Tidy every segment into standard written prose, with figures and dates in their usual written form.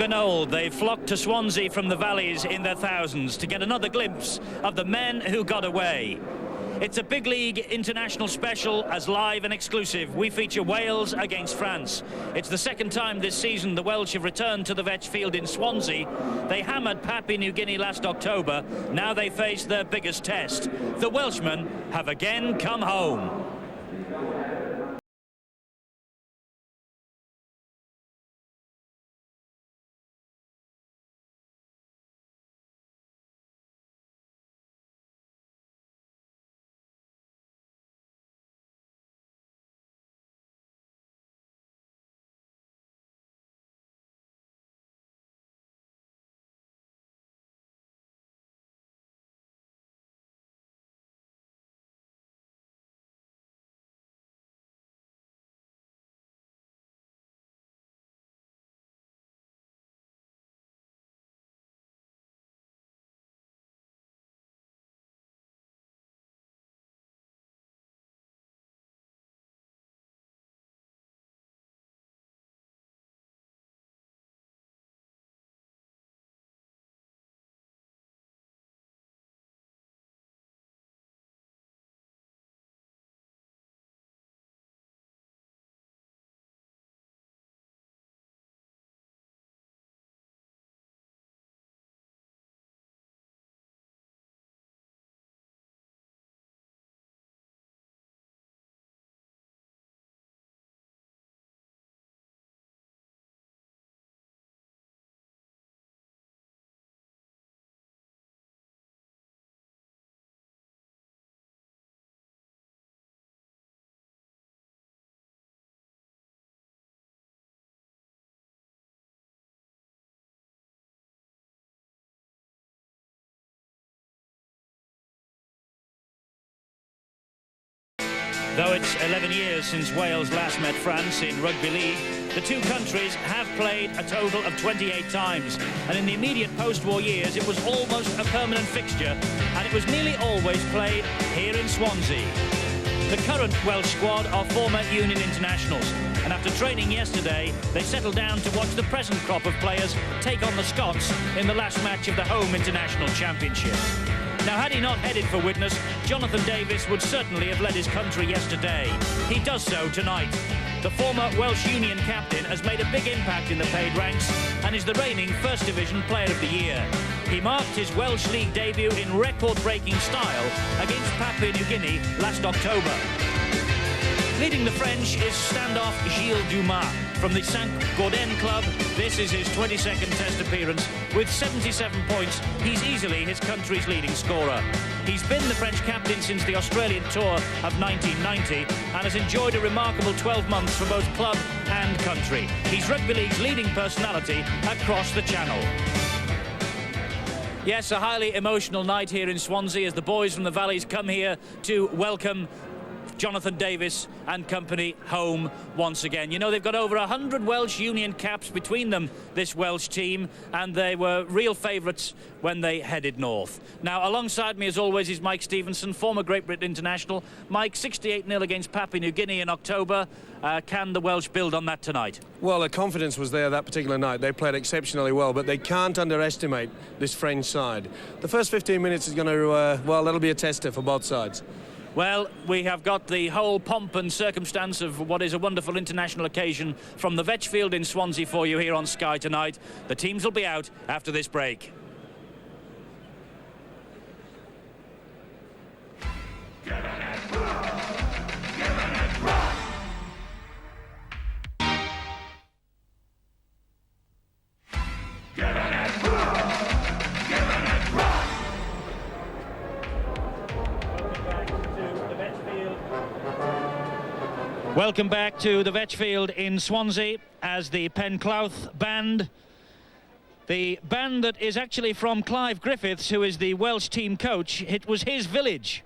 young and old, they flocked to Swansea from the valleys in their thousands to get another glimpse of the men who got away. It's a big league international special as live and exclusive. We feature Wales against France. It's the second time this season the Welsh have returned to the Vetch Field in Swansea. They hammered Papua New Guinea last October. Now they face their biggest test. The Welshmen have again come home. Though it's 11 years since Wales last met France in rugby league, the two countries have played a total of 28 times. And in the immediate post-war years, it was almost a permanent fixture, and it was nearly always played here in Swansea. The current Welsh squad are former Union internationals, and after training yesterday, they settled down to watch the present crop of players take on the Scots in the last match of the home international championship. Now, had he not headed for witness, Jonathan Davies would certainly have led his country yesterday. He does so tonight. The former Welsh Union captain has made a big impact in the paid ranks and is the reigning First Division Player of the Year. He marked his Welsh League debut in record-breaking style against Papua New Guinea last October. Leading the French is standoff Gilles Dumas from the St. Gaudens club. This is his 22nd Test appearance. With 77 points, he's easily his country's leading scorer. He's been the French captain since the Australian tour of 1990 and has enjoyed a remarkable 12 months for both club and country. He's rugby league's leading personality across the channel. Yes, a highly emotional night here in Swansea as the boys from the Valleys come here to welcome Jonathan Davies and company home once again. You know, they've got over 100 Welsh Union caps between them, this Welsh team, and they were real favourites when they headed north. Now, alongside me, as always, is Mike Stevenson, former Great Britain international. Mike, 68-0 against Papua New Guinea in October. Can the Welsh build on that tonight? Well, the confidence was there that particular night. They played exceptionally well, but they can't underestimate this French side. The first 15 minutes is going to, well, that'll be a tester for both sides. Well, we have got the whole pomp and circumstance of what is a wonderful international occasion from the Vetch Field in Swansea for you here on Sky tonight. The teams will be out after this break. Welcome back to the Vetch Field in Swansea as the Penclouth Band. The band that is actually from Clive Griffiths, who is the Welsh team coach. It was his village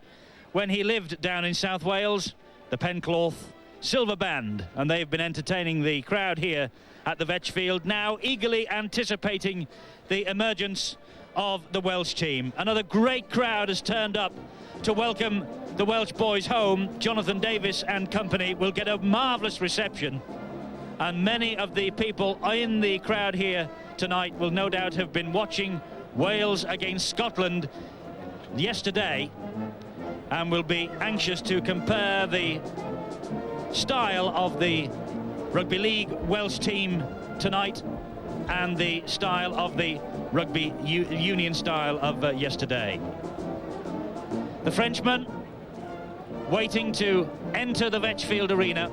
when he lived down in South Wales, the Penclouth Silver Band. And they've been entertaining the crowd here at the Vetch Field, now eagerly anticipating the emergence of the Welsh team. Another great crowd has turned up to welcome the Welsh boys home. Jonathan Davies and company will get a marvellous reception, and many of the people in the crowd here tonight will no doubt have been watching Wales against Scotland yesterday and will be anxious to compare the style of the Rugby League Welsh team tonight and the style of the Rugby Union style of yesterday. The Frenchman waiting to enter the Vetchfield Arena.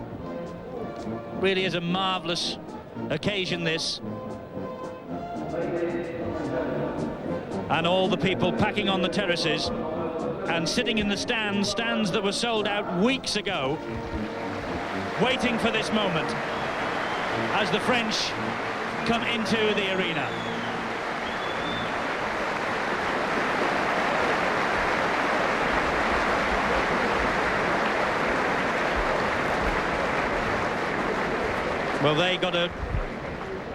Really is a marvellous occasion, this. And all the people packing on the terraces and sitting in the stands that were sold out weeks ago, waiting for this moment as the French come into the arena. Well, they got a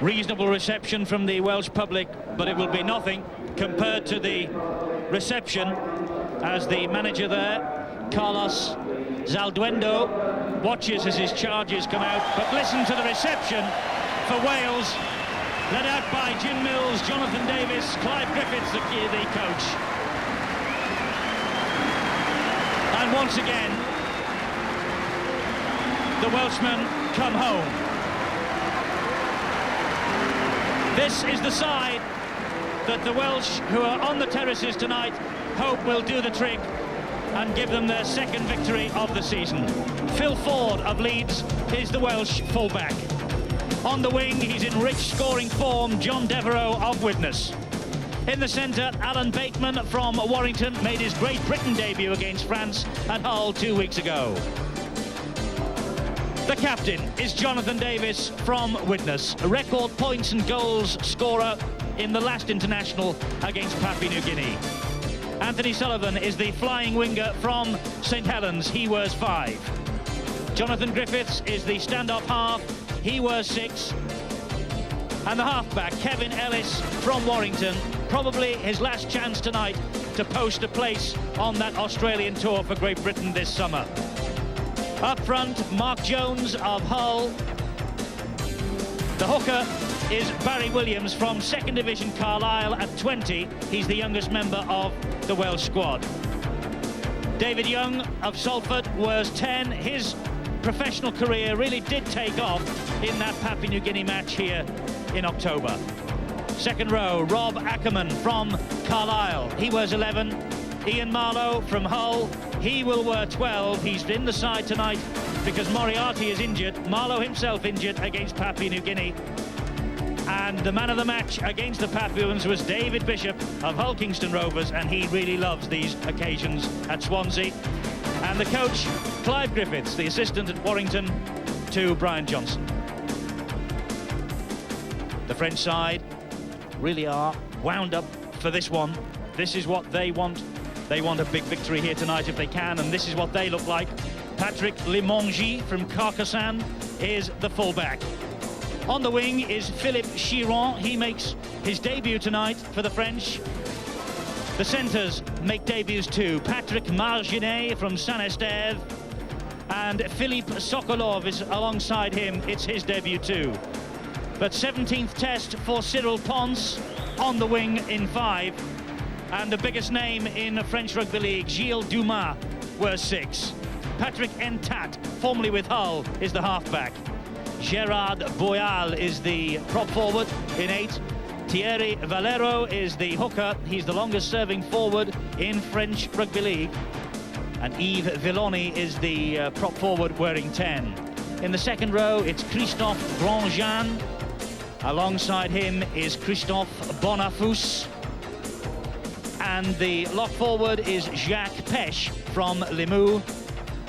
reasonable reception from the Welsh public, but it will be nothing compared to the reception as the manager there, Carlos Zalduendo, watches as his charges come out. But listen to the reception for Wales, led out by Jim Mills, Jonathan Davies, Clive Griffiths, the coach. And once again, the Welshmen come home. This is the side that the Welsh, who are on the terraces tonight, hope will do the trick and give them their second victory of the season. Phil Ford of Leeds is the Welsh fullback. On the wing, he's in rich scoring form, John Devereux of Widnes. In the centre, Alan Bateman from Warrington made his Great Britain debut against France at Hull 2 weeks ago. The captain is Jonathan Davies from Widnes, a record points and goals scorer in the last international against Papua New Guinea. Anthony Sullivan is the flying winger from St Helens. He wears 5. Jonathan Griffiths is the stand-up half. He wears 6. And the halfback, Kevin Ellis from Warrington, probably his last chance tonight to post a place on that Australian tour for Great Britain this summer. Up front, Mark Jones of Hull. The hooker is Barry Williams from 2nd Division Carlisle at 20. He's the youngest member of the Welsh squad. David Young of Salford wears 10. His professional career really did take off in that Papua New Guinea match here in October. Second row, Rob Ackerman from Carlisle. He wears 11. Ian Marlowe from Hull. He will wear 12. He's in the side tonight because Moriarty is injured. Marlowe himself injured against Papua New Guinea. And the man of the match against the Papuans was David Bishop of Hull Kingston Rovers, and he really loves these occasions at Swansea. And the coach, Clive Griffiths, the assistant at Warrington, to Brian Johnson. The French side really are wound up for this one. This is what they want. They want a big victory here tonight if they can, and this is what they look like. Patrick Limongi from Carcassonne is the fullback. On the wing is Philippe Chiron. He makes his debut tonight for the French. The centres make debuts too. Patrick Marginet from Saint-Estève and Philippe Sokolov is alongside him. It's his debut too. But 17th test for Cyril Ponce on the wing in 5. And the biggest name in French Rugby League, Gilles Dumas, wears 6. Patrick Entat, formerly with Hull, is the halfback. Gerard Boyal is the prop forward in 8. Thierry Valero is the hooker. He's the longest serving forward in French Rugby League. And Yves Villoni is the prop forward wearing 10. In the second row, it's Christophe Grandjean. Alongside him is Christophe Bonafous. And the lock forward is Jacques Peche from Limoux.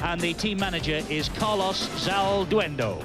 And the team manager is Carlos Zalduendo.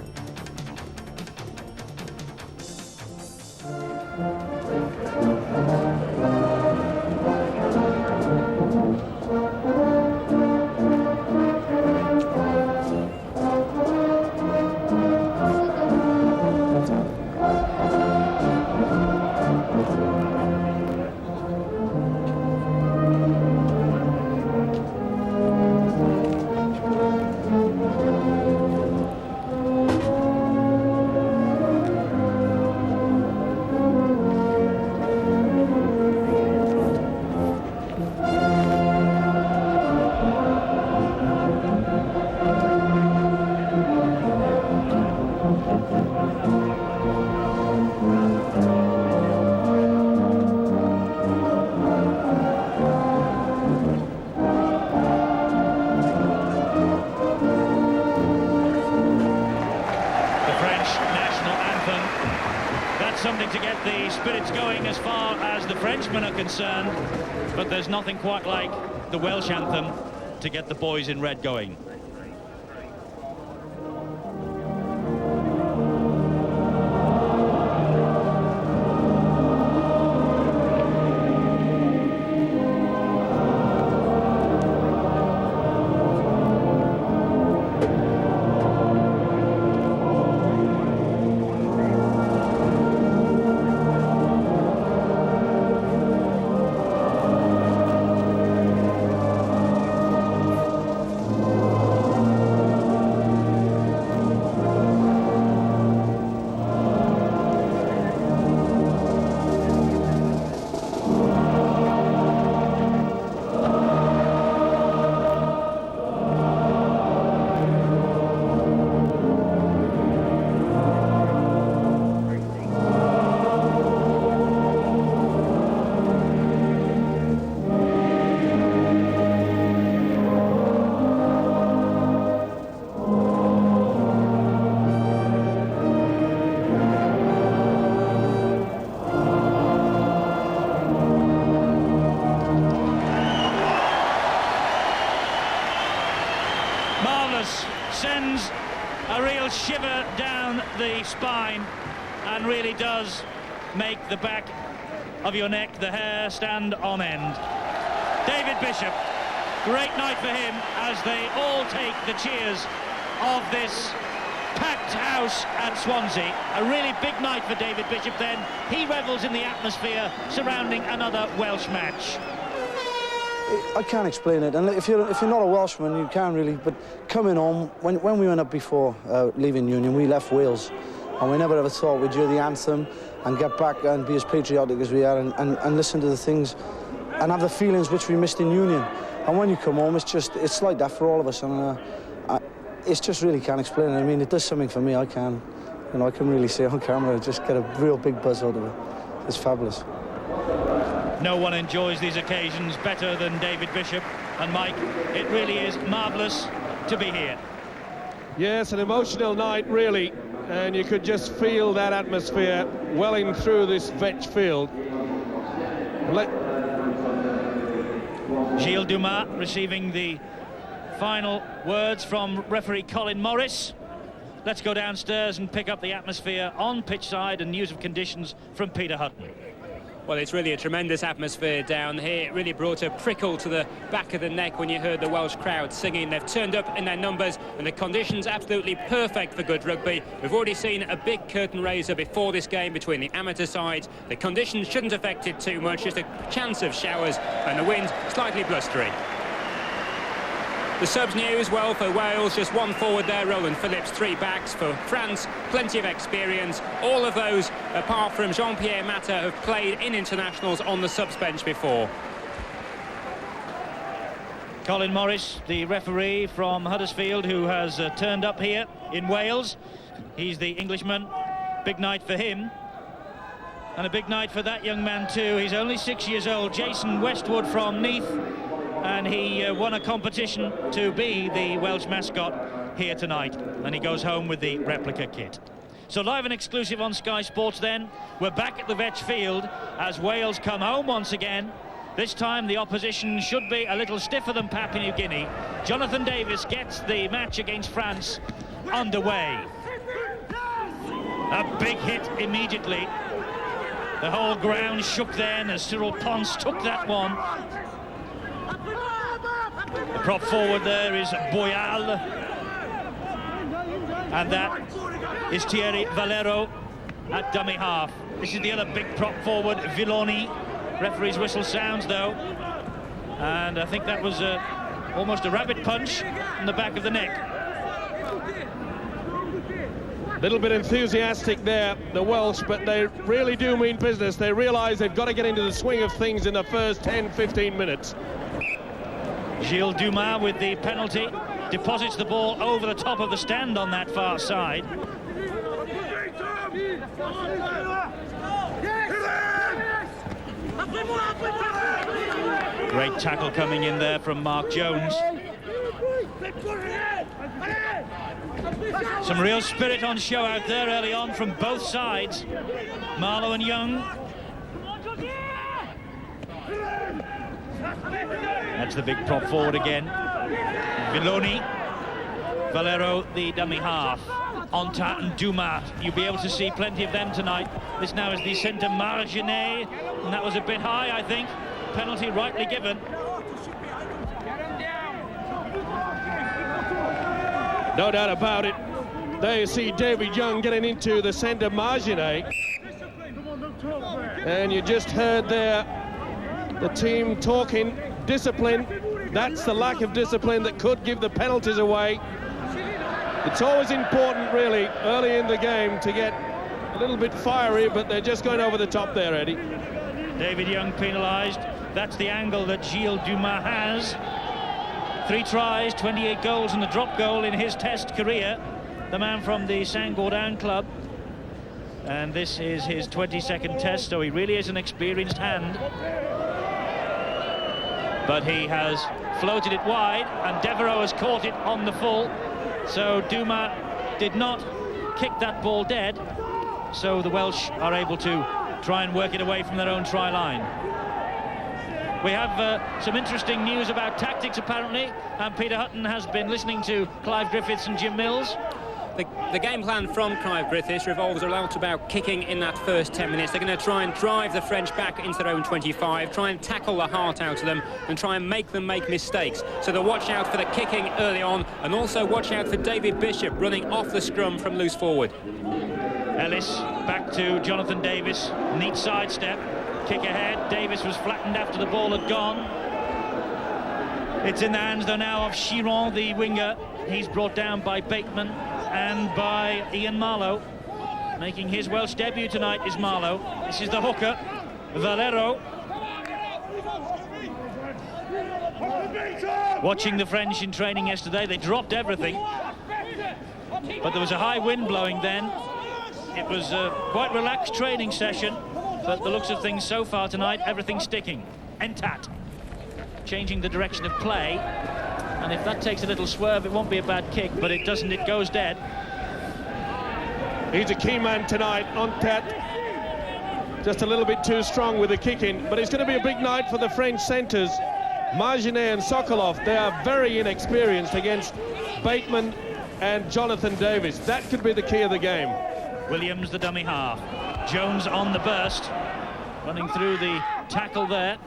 spirits going as far as the Frenchmen are concerned, but there's nothing quite like the Welsh anthem to get the boys in red going. Sends a real shiver down the spine and really does make the back of your neck, the hair, stand on end. David Bishop, great night for him as they all take the cheers of this packed house at Swansea. A really big night for David Bishop then. He revels in the atmosphere surrounding another Welsh match. I can't explain it, and if you're not a Welshman, you can't really, but coming home, when we went up before leaving Union, we left Wales, and we never ever thought we'd hear the anthem and get back and be as patriotic as we are and listen to the things and have the feelings which we missed in Union. And when you come home, it's like that for all of us, and it's just really can't explain it. I mean, it does something for me. I can really see on camera, just get a real big buzz out of it. It's fabulous. No one enjoys these occasions better than David Bishop. And Mike, it really is marvellous to be here. Yes, an emotional night, really. And you could just feel that atmosphere welling through this Vetch field. Gilles Dumas receiving the final words from referee Colin Morris. Let's go downstairs and pick up the atmosphere on pitch side and news of conditions from Peter Hutton. Well, it's really a tremendous atmosphere down here. It really brought a prickle to the back of the neck when you heard the Welsh crowd singing. They've turned up in their numbers and the conditions absolutely perfect for good rugby. We've already seen a big curtain raiser before this game between the amateur sides. The conditions shouldn't affect it too much, just a chance of showers and the wind slightly blustery. The subs news, well, for Wales, just one forward there, Roland Phillips, 3 backs. For France, plenty of experience. All of those, apart from Jean-Pierre Mata, have played in internationals on the subs bench before. Colin Morris, the referee from Huddersfield, who has turned up here in Wales. He's the Englishman. Big night for him. And a big night for that young man too. He's only 6 years old, Jason Westwood from Neath. And he won a competition to be the Welsh mascot here tonight. And he goes home with the replica kit. So live and exclusive on Sky Sports then. We're back at the Vetch Field as Wales come home once again. This time the opposition should be a little stiffer than Papua New Guinea. Jonathan Davies gets the match against France underway. A big hit immediately. The whole ground shook then as Cyril Ponce took that one. The prop forward there is Boyal, and that is Thierry Valero at dummy half. This is the other big prop forward, Villoni. Referee's whistle sounds though, and I think that was almost a rabbit punch in the back of the neck. Little bit enthusiastic there, the Welsh, but they really do mean business. They realise they've got to get into the swing of things in the first 10-15 minutes. Gilles Dumas with the penalty, deposits the ball over the top of the stand on that far side. Great tackle coming in there from Mark Jones. Some real spirit on show out there early on from both sides. Marlowe and Young That's the big prop forward again. Villoni. Valero, the dummy half. Onta and Dumas. You'll be able to see plenty of them tonight. This now is the centre Marginet, and that was a bit high, I think. Penalty rightly given. No doubt about it. There you see David Young getting into the centre Marginet. And you just heard there the team talking discipline. That's the lack of discipline that could give the penalties away. It's always important, really, early in the game to get a little bit fiery, but they're just going over the top there, Eddie. David Young penalised. That's the angle that Gilles Dumas has. 3 tries, 28 goals and a drop goal in his Test career. The man from the Saint-Gaudens club. And this is his 22nd Test, so he really is an experienced hand. But he has floated it wide, and Devereux has caught it on the full. So Dumas did not kick that ball dead, so the Welsh are able to try and work it away from their own try line. We have some interesting news about tactics, apparently, and Peter Hutton has been listening to Clive Griffiths and Jim Mills. The game plan from Clive Griffiths revolves around about kicking in that first 10 minutes. They're going to try and drive the French back into their own 25, try and tackle the heart out of them, and try and make them make mistakes. So they'll watch out for the kicking early on, and also watch out for David Bishop running off the scrum from loose forward. Ellis back to Jonathan Davis. Neat sidestep. Kick ahead. Davis was flattened after the ball had gone. It's in the hands, though, now of Chiron, the winger. He's brought down by Bateman and by Ian Marlowe. Making his Welsh debut tonight is Marlowe. This is the hooker, Valero. Watching the French in training yesterday, they dropped everything. But there was a high wind blowing then. It was a quite relaxed training session, but the looks of things so far tonight, everything's sticking. Entat changing the direction of play. And if that takes a little swerve, it won't be a bad kick, but it doesn't, it goes dead. He's a key man tonight, Ontat. Just a little bit too strong with the kicking, but it's going to be a big night for the French centres. Marginet and Sokolov, they are very inexperienced against Bateman and Jonathan Davis. That could be the key of the game. Williams, the dummy half. Jones on the burst, running through the tackle there.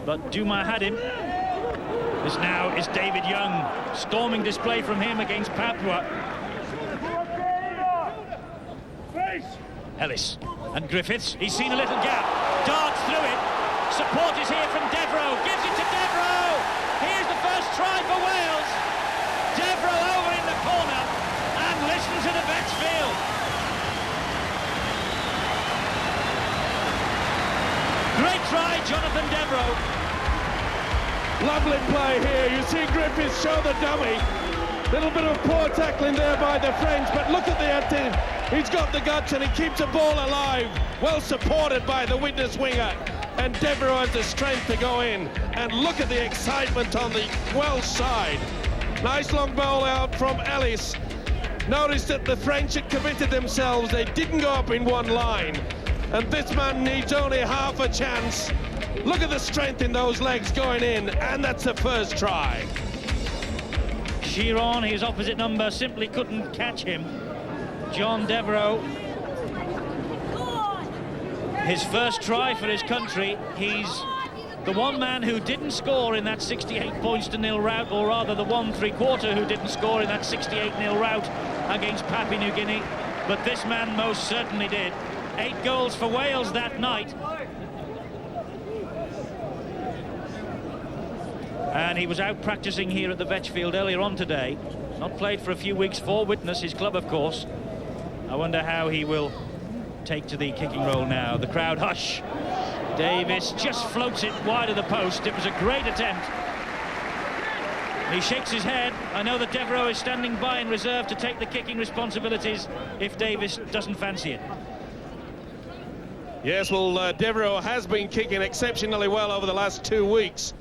But Dumas had him. This now is David Young. Storming display from him against Papua. Ellis and Griffiths. He's seen a little gap. Darts through it. Support is here from Devereux. Gives it to Devereux. Here's the first try for Wales. Devereux over in the corner. And listen to the vet's field. Great try, Jonathan Devereux. Lovely play here. You see Griffiths show the dummy. Little bit of poor tackling there by the French, but look at the active. He's got the guts and he keeps the ball alive. Well supported by the witness winger. And Devereux has the strength to go in. And look at the excitement on the Welsh side. Nice long ball out from Ellis. Notice that the French had committed themselves. They didn't go up in one line. And this man needs only half a chance. Look at the strength in those legs going in, and that's the first try. Chiron, his opposite number, simply couldn't catch him. John Devereux. His first try for his country. He's the one man who didn't score in that 68 points to nil rout, or rather the 1¾ who didn't score in that 68-0 rout against Papua New Guinea. But this man most certainly did. 8 goals for Wales that night. And he was out practicing here at the Vetchfield earlier on today. Not played for a few weeks for Widnes, his club, of course. I wonder how he will take to the kicking role now. The crowd hush. Davis just floats it wide of the post. It was a great attempt. He shakes his head. I know that Devereux is standing by in reserve to take the kicking responsibilities if Davis doesn't fancy it. Yes, well, Devereux has been kicking exceptionally well over the last 2 weeks.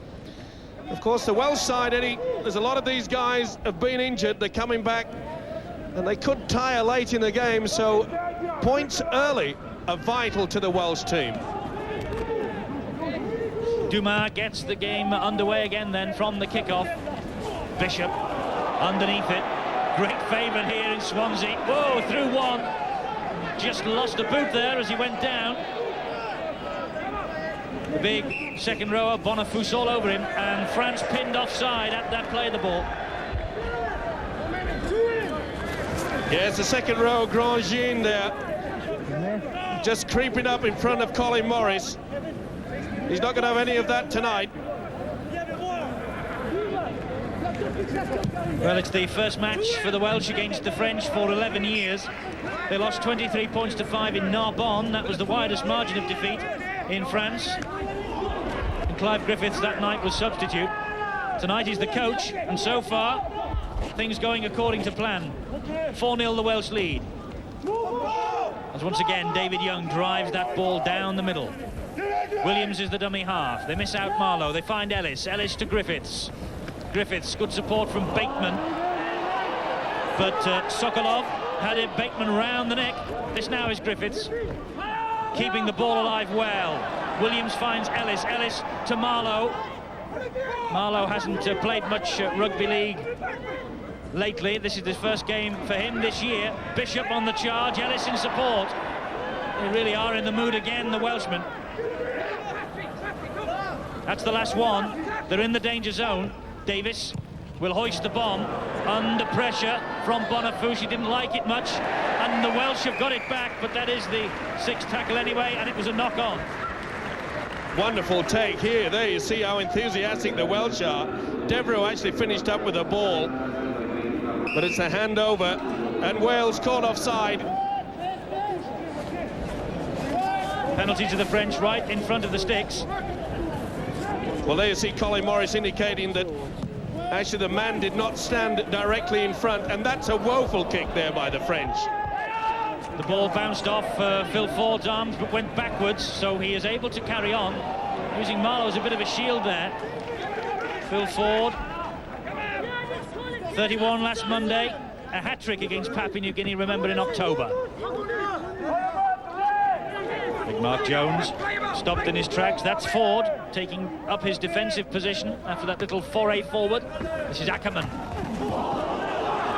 Of course, the Welsh side, Eddie, there's a lot of these guys have been injured. They're coming back, and they could tire late in the game, so points early are vital to the Welsh team. Dumas gets the game underway again then from the kickoff. Bishop underneath it. Great favourite here in Swansea. Whoa, through one. Just lost a boot there as he went down. The big second rower, Bonafous all over him, and France pinned offside at that play of the ball. Yeah, it's the second row, Grandjean there. Just creeping up in front of Colin Morris. He's not going to have any of that tonight. Well, it's the first match for the Welsh against the French for 11 years. They lost 23 points to 5 in Narbonne. That was the widest margin of defeat in France. And Clive Griffiths that night was substitute. Tonight he's the coach, and so far things going according to plan. 4-0 the Welsh lead. As once again David Young drives that ball down the middle. Williams is the dummy half. They miss out Marlowe. They find Ellis. Ellis to Griffiths. Griffiths, good support from Bateman. But Sokolov had it, Bateman round the neck. This now is Griffiths. Keeping the ball alive well. Williams finds Ellis. Ellis to Marlowe. Marlowe hasn't played much rugby league lately. This is his first game for him this year. Bishop on the charge. Ellis in support. They really are in the mood again, the Welshmen. That's the last one. They're in the danger zone. Davis will hoist the bomb under pressure from Bonafous. He didn't like it much, and the Welsh have got it back, but that is the sixth tackle anyway, and it was a knock-on. Wonderful take here. There you see how enthusiastic the Welsh are. Devereux actually finished up with the ball, but it's a handover, and Wales caught offside. Penalty to the French right in front of the sticks. Well, there you see Colin Morris indicating that actually the man did not stand directly in front, and that's a woeful kick there by the French. The ball bounced off Phil Ford's arms but went backwards, so he is able to carry on, using Marlowe as a bit of a shield there. Phil Ford, 31 last Monday, a hat-trick against Papua New Guinea, remembered in October. Big Mark Jones stopped in his tracks. That's Ford taking up his defensive position after that little foray forward. This is Ackerman.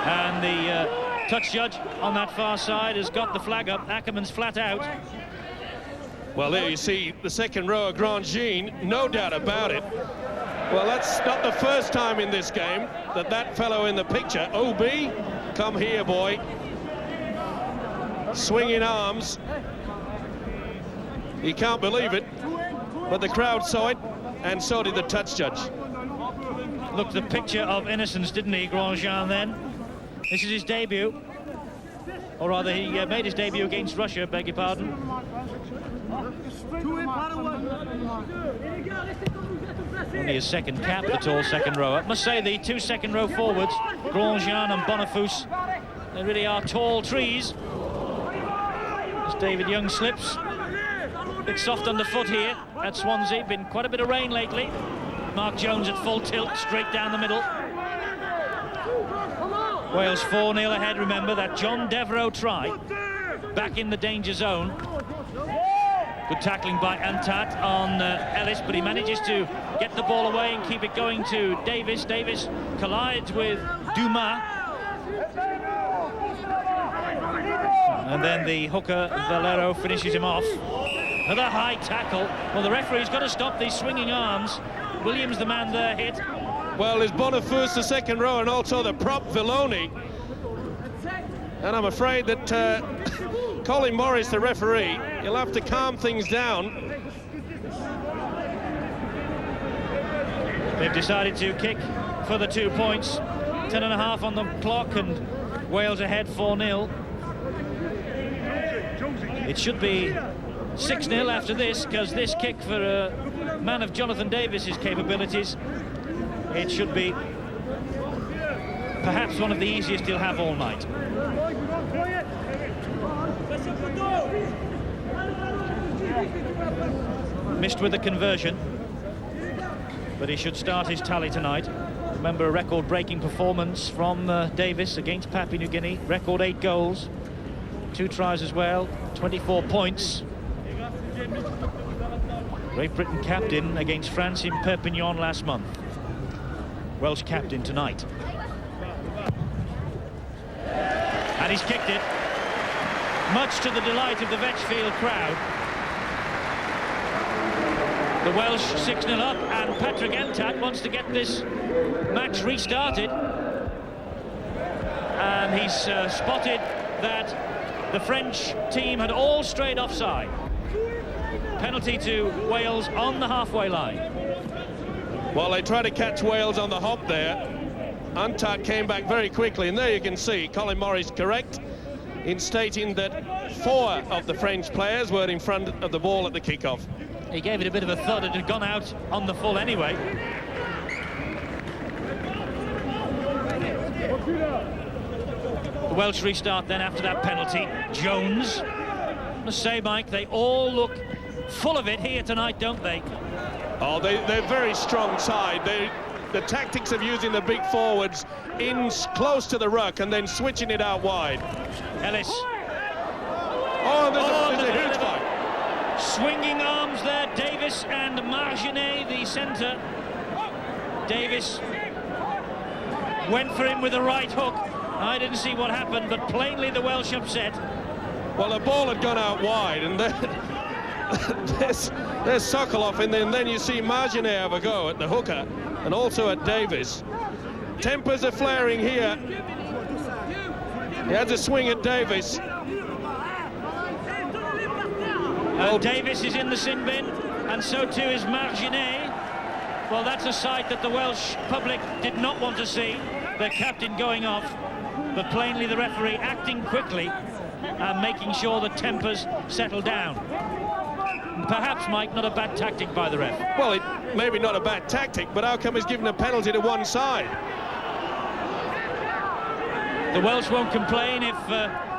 And the touch judge on that far side has got the flag up. Ackerman's flat out. Well, there you see the second rower, Grandjean, no doubt about it. Well, that's not the first time in this game that fellow in the picture, OB, come here, boy. Swinging arms. He can't believe it, but the crowd saw it, and so did the touch judge. Looked the picture of innocence, didn't he, Grandjean, then? This is his debut. Or rather, he made his debut against Russia, beg your pardon. Only his second cap, the tall second rower. I must say, the two second row forwards, Grandjean and Bonafous, they really are tall trees. As David Young slips. Bit soft underfoot here at Swansea. Been quite a bit of rain lately. Mark Jones at full tilt, straight down the middle. Wales 4-0 ahead, remember, that John Devereux try. Back in the danger zone. Good tackling by Antat on Ellis, but he manages to get the ball away and keep it going to Davis. Davis collides with Dumas. And then the hooker, Valero, finishes him off. Another high tackle. Well, the referee's got to stop these swinging arms. Williams, the man there, hit. Well, there's Bonafous, the second row, and also the prop, Villoni. And I'm afraid that Colin Morris, the referee, he'll have to calm things down. They've decided to kick for the 2 points. 10.5 on the clock, and Wales ahead 4-0. It should be 6-0 after this, because this kick for a man of Jonathan Davis's capabilities, it should be perhaps one of the easiest he'll have all night. Missed with the conversion, but he should start his tally tonight. Remember, a record-breaking performance from Davis against Papua New Guinea. Record 8 goals, 2 tries as well, 24 points. Great Britain captain against France in Perpignan last month. Welsh captain tonight. And he's kicked it, much to the delight of the Vetchfield crowd. The Welsh 6-0 up, and Patrick Nthat wants to get this match restarted. And he's spotted that the French team had all strayed offside. Penalty to Wales on the halfway line. Well, they tried to catch Wales on the hop there. Nthat came back very quickly, and there you can see Colin Morris correct in stating that 4 of the French players were in front of the ball at the kickoff. He gave it a bit of a thud. It had gone out on the full anyway. The Welsh restart then after that penalty. Jones. I must say, Mike, they all look full of it here tonight, don't they? Oh, they're very strong side. The tactics of using the big forwards in close to the ruck and then switching it out wide. Ellis. Oh, there's a huge fight. Swinging arms there, Davis and Marginet, the centre. Davis went for him with a right hook. I didn't see what happened, but plainly the Welsh upset. Well, the ball had gone out wide, and there's Sokolov, and then you see Marginet have a go at the hooker, and also at Davis. Tempers are flaring here. He has a swing at Davis. Davis is in the sin bin, and so too is Marginet. Well, that's a sight that the Welsh public did not want to see. Their captain going off, but plainly the referee acting quickly and making sure the tempers settle down. Perhaps, Mike, not a bad tactic by the ref. Well, maybe not a bad tactic, but how come he's given a penalty to one side? The Welsh won't complain if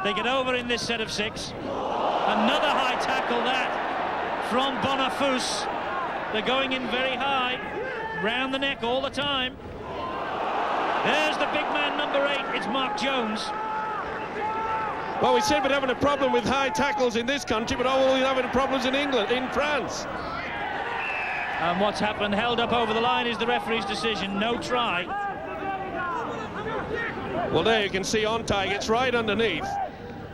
they get over in this set of 6. Another high tackle that from Bonafous. They're going in very high, round the neck all the time. There's the big man, number 8. It's Mark Jones. Well, we said we're having a problem with high tackles in this country, but we're having problems in England, in France. And what's happened, held up over the line, is the referee's decision. No try. Well, there you can see Nthat gets right underneath,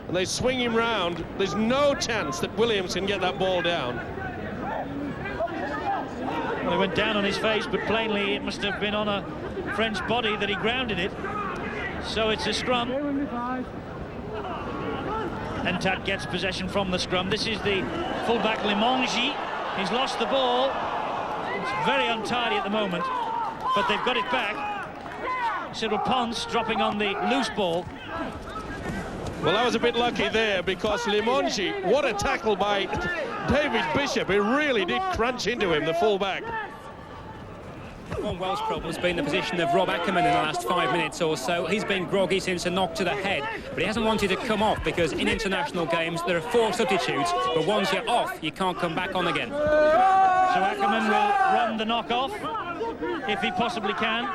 and they swing him round. There's no chance that Williams can get that ball down. Well, he went down on his face, but plainly it must have been on a French body that he grounded it. So it's a scrum. Nthat gets possession from the scrum. This is the fullback Limongi. He's lost the ball. It's very untidy at the moment, but they've got it back. Cyril Ponce dropping on the loose ball. Well, that was a bit lucky there, because Limongi, what a tackle by David Bishop. It really did crunch into him, the fullback. One Welsh problem has been the position of Rob Ackerman in the last 5 minutes or so. He's been groggy since a knock to the head, but he hasn't wanted to come off, because in international games there are 4 substitutes, but once you're off, you can't come back on again. So Ackerman will run the knock off, if he possibly can.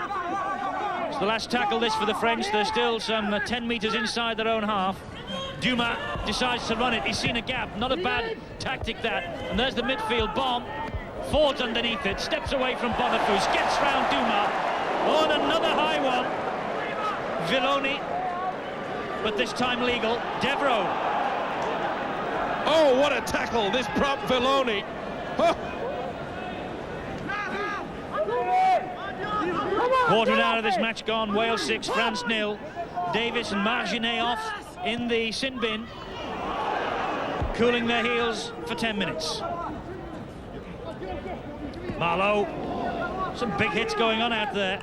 It's the last tackle this for the French. They're still some 10 metres inside their own half. Dumas decides to run it. He's seen a gap. Not a bad tactic, that. And there's the midfield bomb. Ford underneath it, steps away from Bonafous, gets round Dumas. On another high one. Villoni, but this time legal. Devereux. Oh, what a tackle, this prop Villoni. Oh. Quarter out of this match gone. Wales 6, France 0. Davis and Marginet off in the sin bin, cooling their heels for 10 minutes. Marlowe, some big hits going on out there.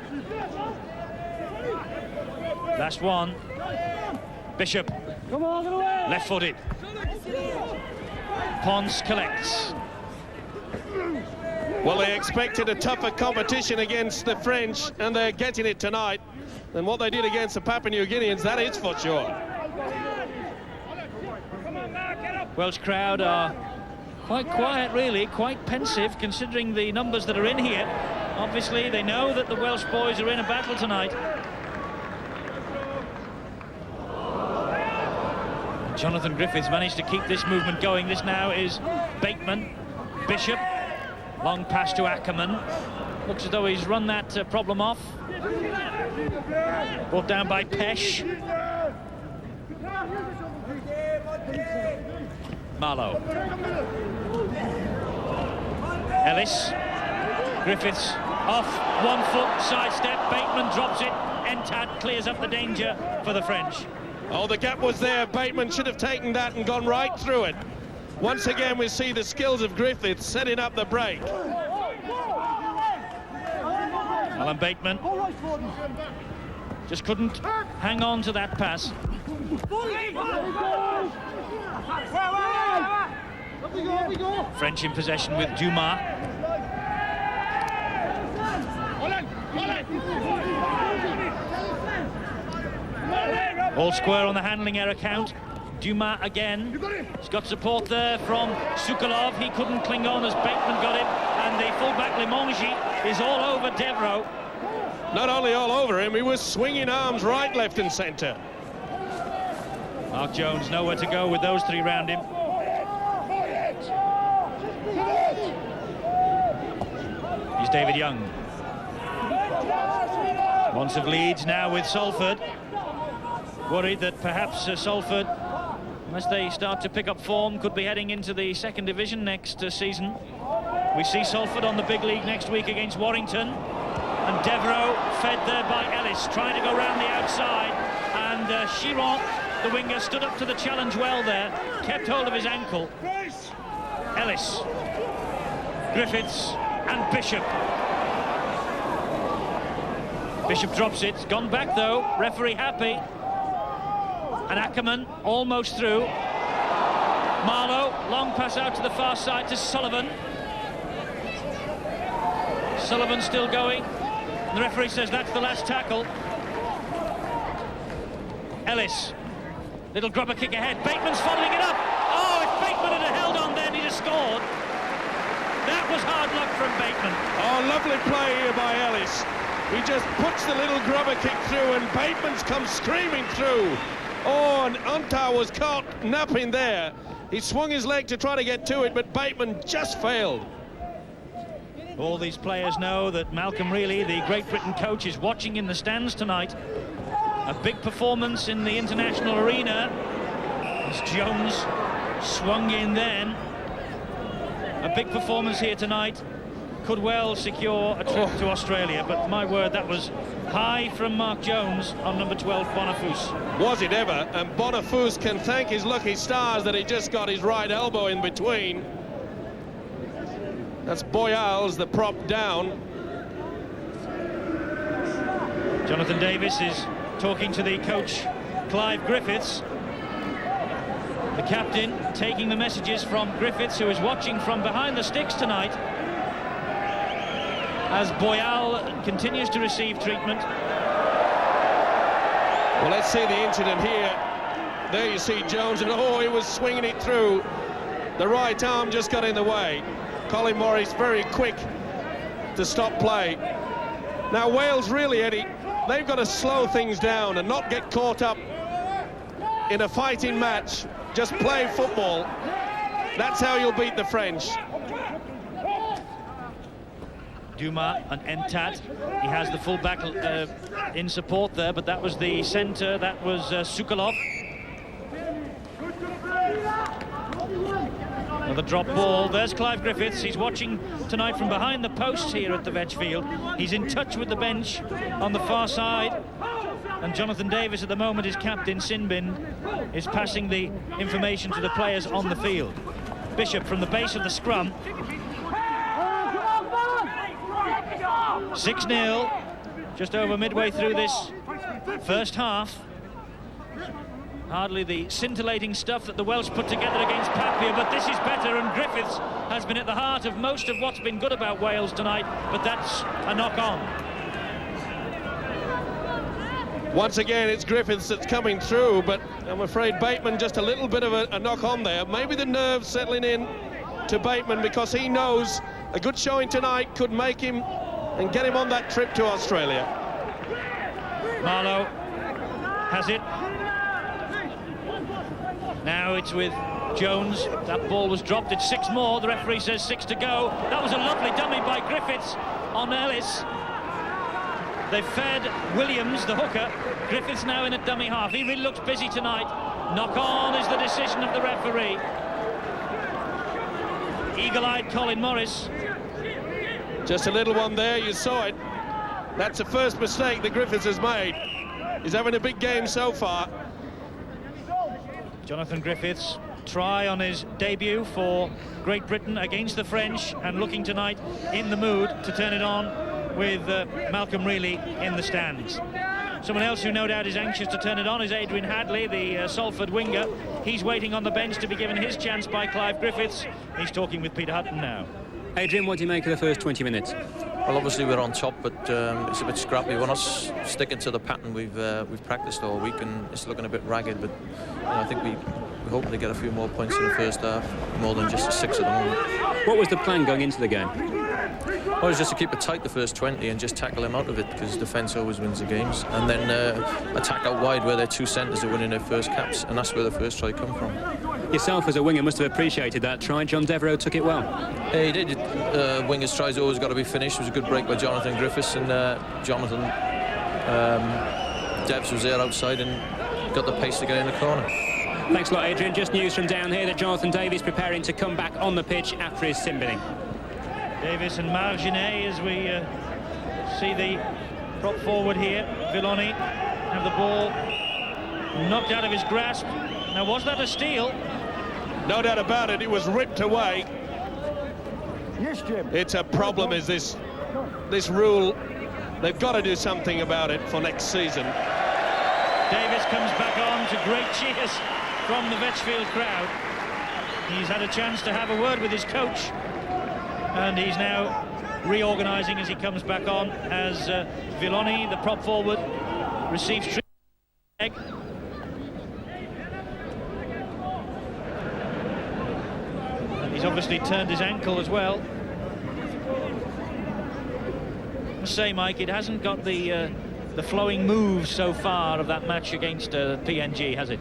Last one. Bishop, left-footed. Ponce collects. Well, they expected a tougher competition against the French, and they're getting it tonight. And what they did against the Papua New Guineans, that is for sure. Welsh crowd are quite quiet, really, quite pensive, considering the numbers that are in here. Obviously, they know that the Welsh boys are in a battle tonight. Jonathan Griffiths managed to keep this movement going. This now is Bateman, Bishop, Long pass to Ackerman. Looks as though he's run that problem off. Brought down by Pesh. Marlowe. Ellis. Griffiths off, 1 foot, sidestep. Bateman drops it. Entat clears up the danger for the French. Oh, the gap was there. Bateman should have taken that and gone right through it. Once again, we see the skills of Griffiths setting up the break. Alan Bateman just couldn't hang on to that pass. French in possession with Dumas. All square on the handling error count. Dumas again. He's got support there from Sokolov. He couldn't cling on as Bateman got him. And the fullback Limongi is all over Devereux. Not only all over him, he was swinging arms right, left and centre. Mark Jones nowhere to go with those three round him. Here's David Young. Wants of Leeds now with Salford. Worried that perhaps Salford, unless they start to pick up form, could be heading into the second division next season. We see Salford on the big league next week against Warrington. And Devereux fed there by Ellis, trying to go round the outside. And Chiron, the winger, stood up to the challenge well there, kept hold of his ankle. Ellis, Griffiths and Bishop. Bishop drops it, gone back though, referee happy. And Ackerman almost through. Marlowe, long pass out to the far side to Sullivan. Sullivan still going. The referee says that's the last tackle. Ellis, little grubber kick ahead. Bateman's following it up. Oh, if Bateman had held on then, he'd have scored. That was hard luck from Bateman. Oh, lovely play here by Ellis. He just puts the little grubber kick through and Bateman's come screaming through. Oh, and Antar was caught napping there. He swung his leg to try to get to it, but Bateman just failed. All these players know that Malcolm Reilly, the Great Britain coach, is watching in the stands tonight. A big performance in the international arena as Jones swung in then. A big performance here tonight. Could well secure a trip to Australia, but my word, that was high from Mark Jones on number 12, Bonafous. Was it ever? And Bonafous can thank his lucky stars that he just got his right elbow in between. That's Boyals, the prop down. Jonathan Davis is talking to the coach, Clive Griffiths. The captain taking the messages from Griffiths, who is watching from behind the sticks tonight, as Boyal continues to receive treatment. Well, let's see the incident here. There you see Jones, and oh, he was swinging it through. The right arm just got in the way. Colin Morris very quick to stop play. Now Wales really, Eddie, they've got to slow things down and not get caught up in a fighting match. Just play football. That's how you'll beat the French. Dumas and Entat. He has the full-back in support there, but that was the centre, that was Sokolov. Another drop ball. There's Clive Griffiths. He's watching tonight from behind the posts here at the Vetchfield. He's in touch with the bench on the far side. And Jonathan Davis, at the moment, his captain, Sinbin, is passing the information to the players on the field. Bishop from the base of the scrum. 6-0, just over midway through this first half. Hardly the scintillating stuff that the Welsh put together against Papia, but this is better, and Griffiths has been at the heart of most of what's been good about Wales tonight, but that's a knock-on. Once again, it's Griffiths that's coming through, but I'm afraid Bateman just a little bit of a knock-on there. Maybe the nerves settling in to Bateman, because he knows a good showing tonight could make him and get him on that trip to Australia. Marlowe has it. Now it's with Jones. That ball was dropped. It's 6 more. The referee says 6 to go. That was a lovely dummy by Griffiths on Ellis. They fed Williams, the hooker. Griffiths now in a dummy half. He really looks busy tonight. Knock on is the decision of the referee. Eagle-eyed Colin Morris. Just a little one there, you saw it. That's the first mistake that Griffiths has made. He's having a big game so far. Jonathan Griffiths, try on his debut for Great Britain against the French, and looking tonight in the mood to turn it on with Malcolm Reilly in the stands. Someone else who no doubt is anxious to turn it on is Adrian Hadley, the Salford winger. He's waiting on the bench to be given his chance by Clive Griffiths. He's talking with Peter Hutton now. Adrian, what do you make of the first 20 minutes? Well, obviously we're on top, but it's a bit scrappy. We're not sticking to the pattern we've practiced all week, and it's looking a bit ragged. But I think we're hoping to get a few more points in the first half, more than just a 6 at the moment. What was the plan going into the game? Well, it was just to keep it tight the first 20 and just tackle them out of it, because defence always wins the games. And then attack out wide where their 2 centres are winning their first caps, and that's where the first try come from. Yourself as a winger must have appreciated that try. John Devereux took it well. Yeah, he did. Winger's tries always got to be finished. It was a good break by Jonathan Griffiths, and Jonathan Debs was there outside and got the pace to get in the corner. Thanks a lot, Adrian. Just news from down here that Jonathan Davies preparing to come back on the pitch after his sin binning. Davis and Marginet as we see the prop forward here. Villoni have the ball knocked out of his grasp. Now, was that a steal? No doubt about it, it was ripped away. Yes, Jim. It's a problem, is this rule. They've got to do something about it for next season. Davis comes back on to great cheers from the Vetchfield crowd. He's had a chance to have a word with his coach, and he's now reorganising as he comes back on, as Villoni, the prop forward, receives treatment. He's obviously turned his ankle as well. I must say, Mike, it hasn't got the flowing moves so far of that match against PNG, has it?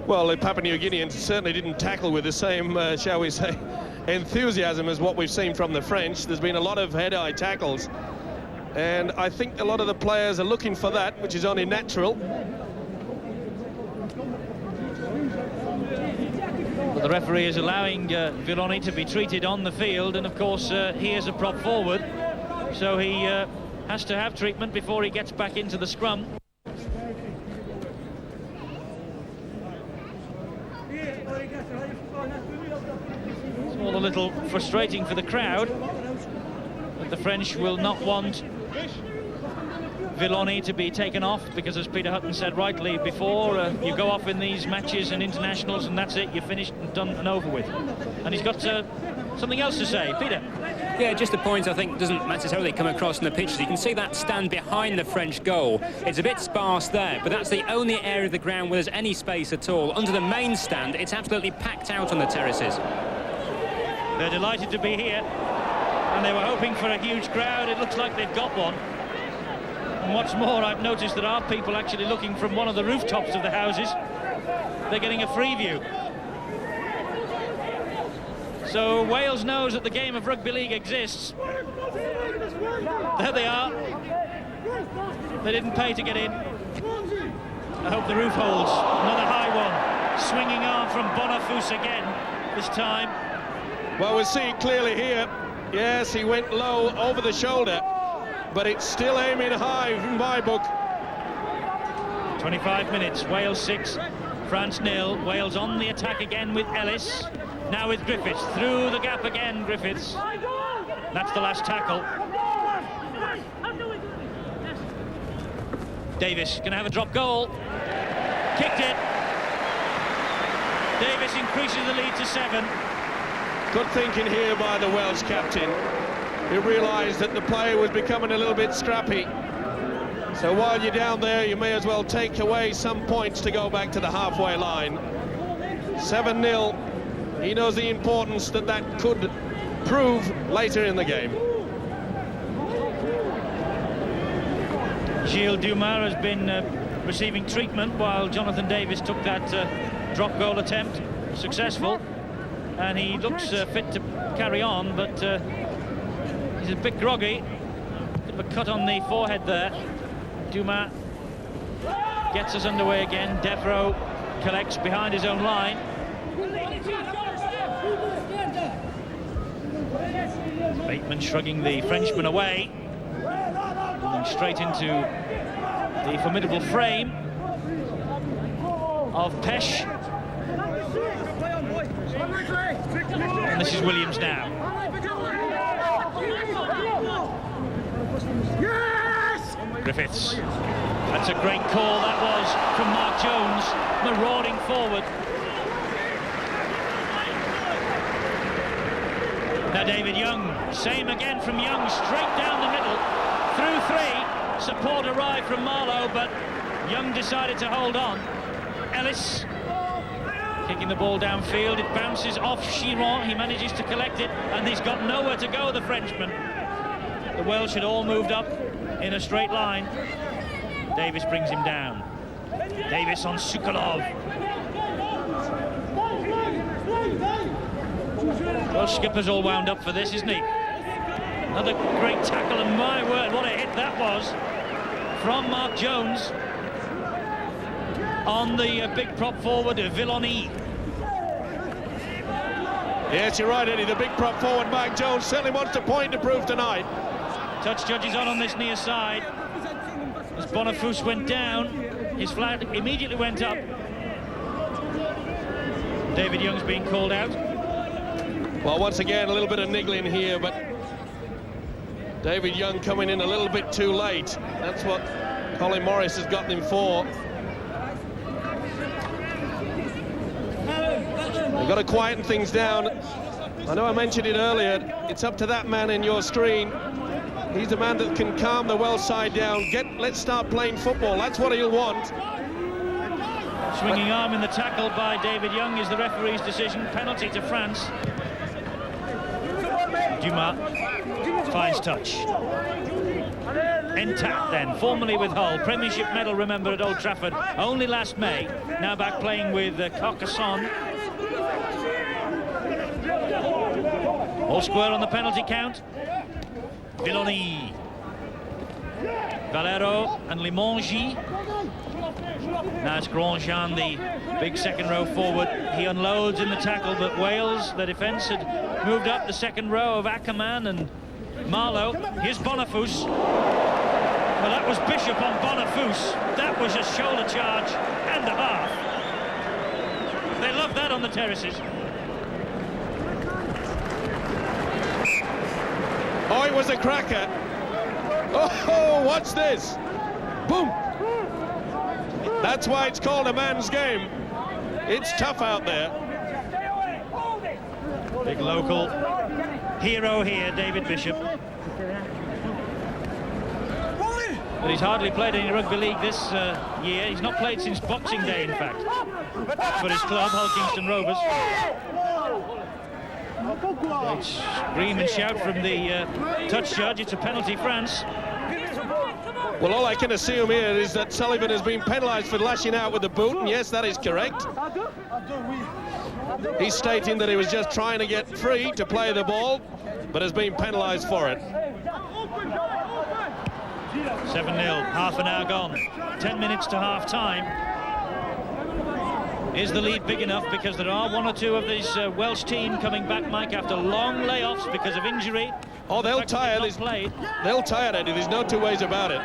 Well, the Papua New Guineans certainly didn't tackle with the same, shall we say, enthusiasm as what we've seen from the French. There's been a lot of head-eye tackles, and I think a lot of the players are looking for that, which is only natural. But the referee is allowing Villoni to be treated on the field, and of course he is a prop forward, so he has to have treatment before he gets back into the scrum. It's all a little frustrating for the crowd, but the French will not want Villoni to be taken off, because, as Peter Hutton said rightly before, you go off in these matches and internationals and that's it, you're finished and done and over with. And he's got something else to say. Peter? Yeah, just a point I think doesn't necessarily come across in the pictures. You can see that stand behind the French goal. It's a bit sparse there, but that's the only area of the ground where there's any space at all. Under the main stand, it's absolutely packed out on the terraces. They're delighted to be here, and they were hoping for a huge crowd. It looks like they've got one. And what's more, I've noticed there are people actually looking from one of the rooftops of the houses. They're getting a free view. So Wales knows that the game of rugby league exists. There they are. They didn't pay to get in. I hope the roof holds. Another high one. Swinging arm from Bonafous again, this time. Well, we'll see clearly here. Yes, he went low over the shoulder, but it's still aiming high in my book. 25 minutes, Wales 6, France 0. Wales on the attack again with Ellis. Now with Griffiths, through the gap again, Griffiths. That's the last tackle. Davis gonna have a drop goal. Kicked it. Davis increases the lead to 7. Good thinking here by the Welsh captain. He realised that the play was becoming a little bit scrappy. So while you're down there, you may as well take away some points to go back to the halfway line. 7-0. He knows the importance that could prove later in the game. Gilles Dumas has been receiving treatment while Jonathan Davis took that drop goal attempt, successful, and he looks fit to carry on, but he's a bit groggy. Bit of a cut on the forehead there. Dumas gets us underway again. Devro collects behind his own line. Bateman shrugging the Frenchman away, moving straight into the formidable frame of Pesh. And this is Williams now. Griffiths. That's a great call that was from Mark Jones, marauding forward. Now David Young, same again from Young, straight down the middle, through three. Support arrived from Marlowe, but Young decided to hold on. Ellis kicking the ball downfield, it bounces off Chiron, he manages to collect it, and he's got nowhere to go, the Frenchman. The Welsh had all moved up in a straight line. Davis brings him down. Davis on Sokolov. Well, skipper's all wound up for this, isn't he? Another great tackle, and my word, what a hit that was from Mark Jones on the big prop forward of Villoni. Yes, you're right, Eddie. The big prop forward, Mark Jones, certainly wants a point to prove tonight. Touch judges on this near side. As Bonafous went down, his flag immediately went up. David Young's being called out. Well, once again, a little bit of niggling here, but David Young coming in a little bit too late. That's what Colin Morris has gotten him for. We've got to quieten things down. I know I mentioned it earlier. It's up to that man in your screen. He's the man that can calm the Welsh side down. Let's start playing football. That's what he'll want. Swinging arm in the tackle by David Young is the referee's decision. Penalty to France. Dumas finds touch. Entat then, formerly with Hull. Premiership medal, remember, at Old Trafford only last May. Now back playing with Carcassonne. All square on the penalty count. Villoni, Valero and Limongi. Now it's Grosjean, the big second row forward. He unloads in the tackle, but Wales, the defence, had moved up the second row of Ackerman and Marlowe. Here's Bonafous. Well, that was Bishop on Bonafous. That was a shoulder charge and a half. They love that on the terraces. Oh, it was a cracker. Oh, watch this. Boom. That's why it's called a man's game. It's tough out there. Big local hero here, David Bishop. But he's hardly played any rugby league this year. He's not played since Boxing Day, in fact, for his club, Hull Kingston Rovers. Great scream and shout from the touch judge. It's a penalty, France. Well, all I can assume here is that Sullivan has been penalised for lashing out with the boot, and yes, that is correct. He's stating that he was just trying to get free to play the ball, but has been penalised for it. 7-0, half an hour gone, 10 minutes to half-time. Is the lead big enough? Because there are one or two of this Welsh team coming back, Mike, after long layoffs because of injury. Oh, they'll tire it. They'll tire it, Eddie. There's no two ways about it.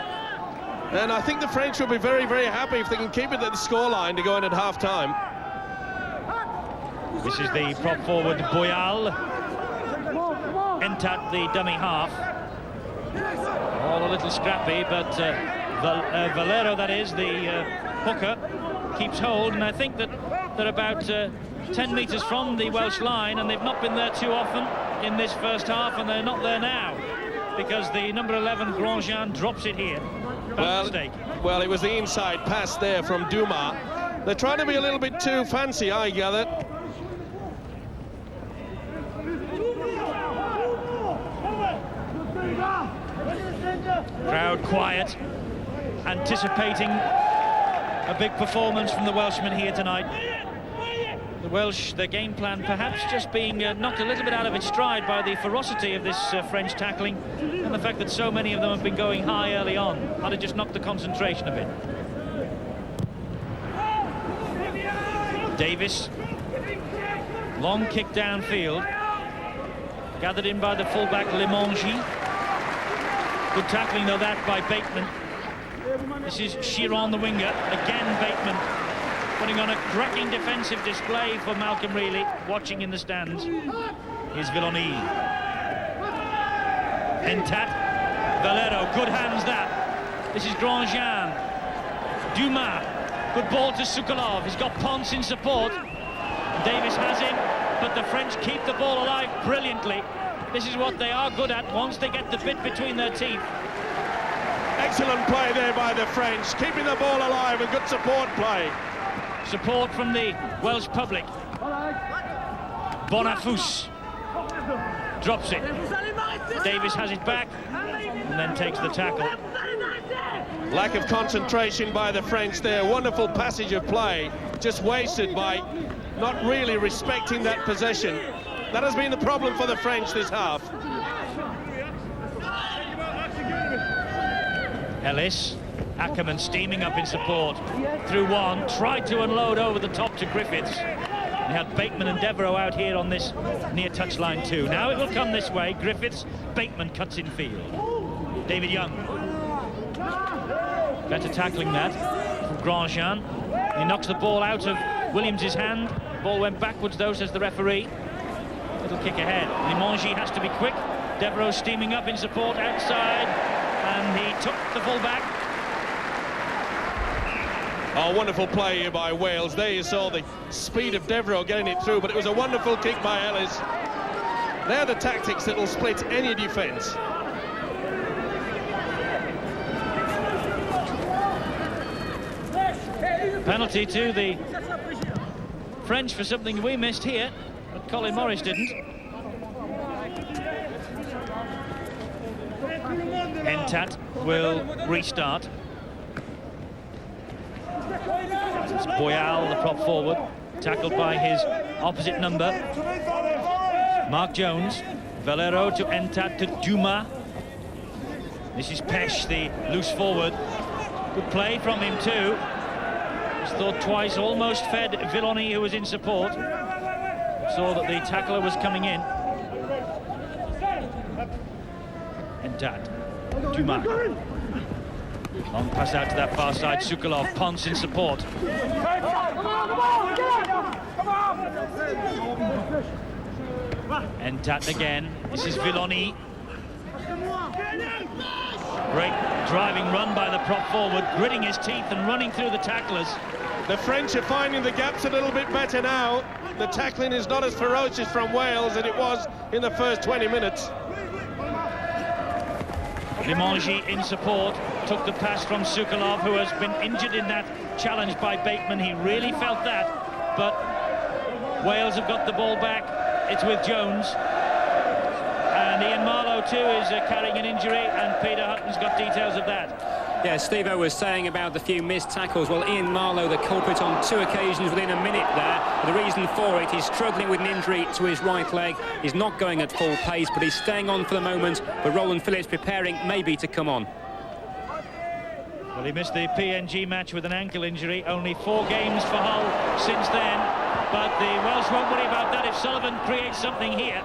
And I think the French will be very, very happy if they can keep it at the scoreline to go in at half-time. This is the prop forward, Boyal. Entat, the dummy half. All a little scrappy, but Valero, that is, the hooker, keeps hold, and I think that they're about 10 metres from the Welsh line, and they've not been there too often in this first half, and they're not there now because the number 11 Grosjean drops it here. Well, it was the inside pass there from Dumas. They're trying to be a little bit too fancy, I gather. Crowd quiet, anticipating a big performance from the Welshman here tonight. Welsh, their game plan perhaps just being knocked a little bit out of its stride by the ferocity of this French tackling and the fact that so many of them have been going high early on. Might have just knocked the concentration a bit. Davis, long kick downfield, gathered in by the fullback Limongi. Good tackling though that by Bateman. This is Chiron, the winger. Again Bateman putting on a cracking defensive display for Malcolm Reilly, watching in the stands. Here's Villoni. Entat. Valero, good hands that. This is Grandjean. Dumas. Good ball to Sokolov. He's got Ponce in support. Davis has him, but the French keep the ball alive brilliantly. This is what they are good at once they get the bit between their teeth. Excellent play there by the French, keeping the ball alive and good support play. Support from the Welsh public. Bonafous drops it. Davis has it back and then takes the tackle. Lack of concentration by the French there. Wonderful passage of play, just wasted by not really respecting that possession. That has been the problem for the French this half. Ellis, Ackerman steaming up in support. Through one, tried to unload over the top to Griffiths. We had Bateman and Devereux out here on this near touchline too. Now it will come this way. Griffiths, Bateman cuts in field. David Young. Better tackling that from Grandjean. He knocks the ball out of Williams' hand. Ball went backwards though, says the referee. Little kick ahead. Limongi has to be quick. Devereux steaming up in support outside. And he took the full-back. Oh, wonderful play here by Wales. There you saw the speed of Devereux getting it through, but it was a wonderful kick by Ellis. They're the tactics that will split any defence. Penalty to the French for something we missed here, but Colin Morris didn't. Entat will restart. It's Boyal, the prop forward, tackled by his opposite number. Mark Jones. Valero to Entat to Dumas. This is Pesh, the loose forward. Good play from him too. Just thought twice, almost fed Villoni, who was in support. Saw that the tackler was coming in. Entat. Dumas. Long pass out to that far side. Sokolov, Ponce in support. Entat again. This is Villoni. Great driving run by the prop forward, gritting his teeth and running through the tacklers. The French are finding the gaps a little bit better now. The tackling is not as ferocious from Wales as it was in the first 20 minutes. Limongi in support, took the pass from Sokolov, who has been injured in that challenge by Bateman. He really felt that, but Wales have got the ball back. It's with Jones. And Ian Marlowe too is carrying an injury, and Peter Hutton's got details of that. Yeah, Steve-O was saying about the few missed tackles. Well, Ian Marlowe, the culprit on 2 occasions within a minute there. The reason for it, he's struggling with an injury to his right leg. He's not going at full pace, but he's staying on for the moment. But Roland Phillips preparing maybe to come on. Well, he missed the PNG match with an ankle injury. Only 4 games for Hull since then. But the Welsh won't worry about that if Sullivan creates something here.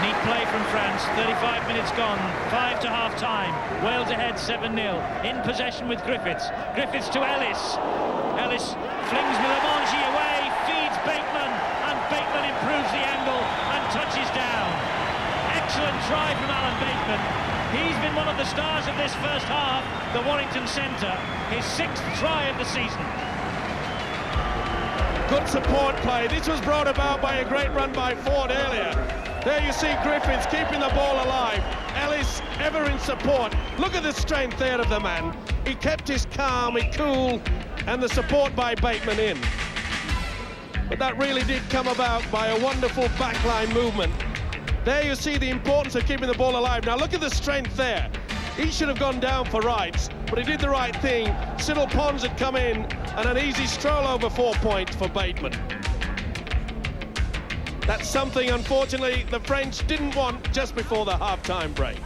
Neat play from France. 35 minutes gone. 5 to half-time. Wales ahead 7-0. In possession with Griffiths. Griffiths to Ellis. Ellis flings Limongi away. Feeds Bateman. And Bateman improves the angle and touches down. Excellent try from Alan Bateman. He's been one of the stars of this first half. The Warrington centre. His 6th try of the season. Good support play. This was brought about by a great run by Ford earlier. There you see Griffiths keeping the ball alive. Ellis ever in support. Look at the strength there of the man. He kept his calm, he cool, and the support by Bateman in. But that really did come about by a wonderful backline movement. There you see the importance of keeping the ball alive. Now look at the strength there. He should have gone down for rights, but he did the right thing. Cyril Pons had come in, and an easy stroll over 4 points for Bateman. That's something, unfortunately, the French didn't want just before the half-time break.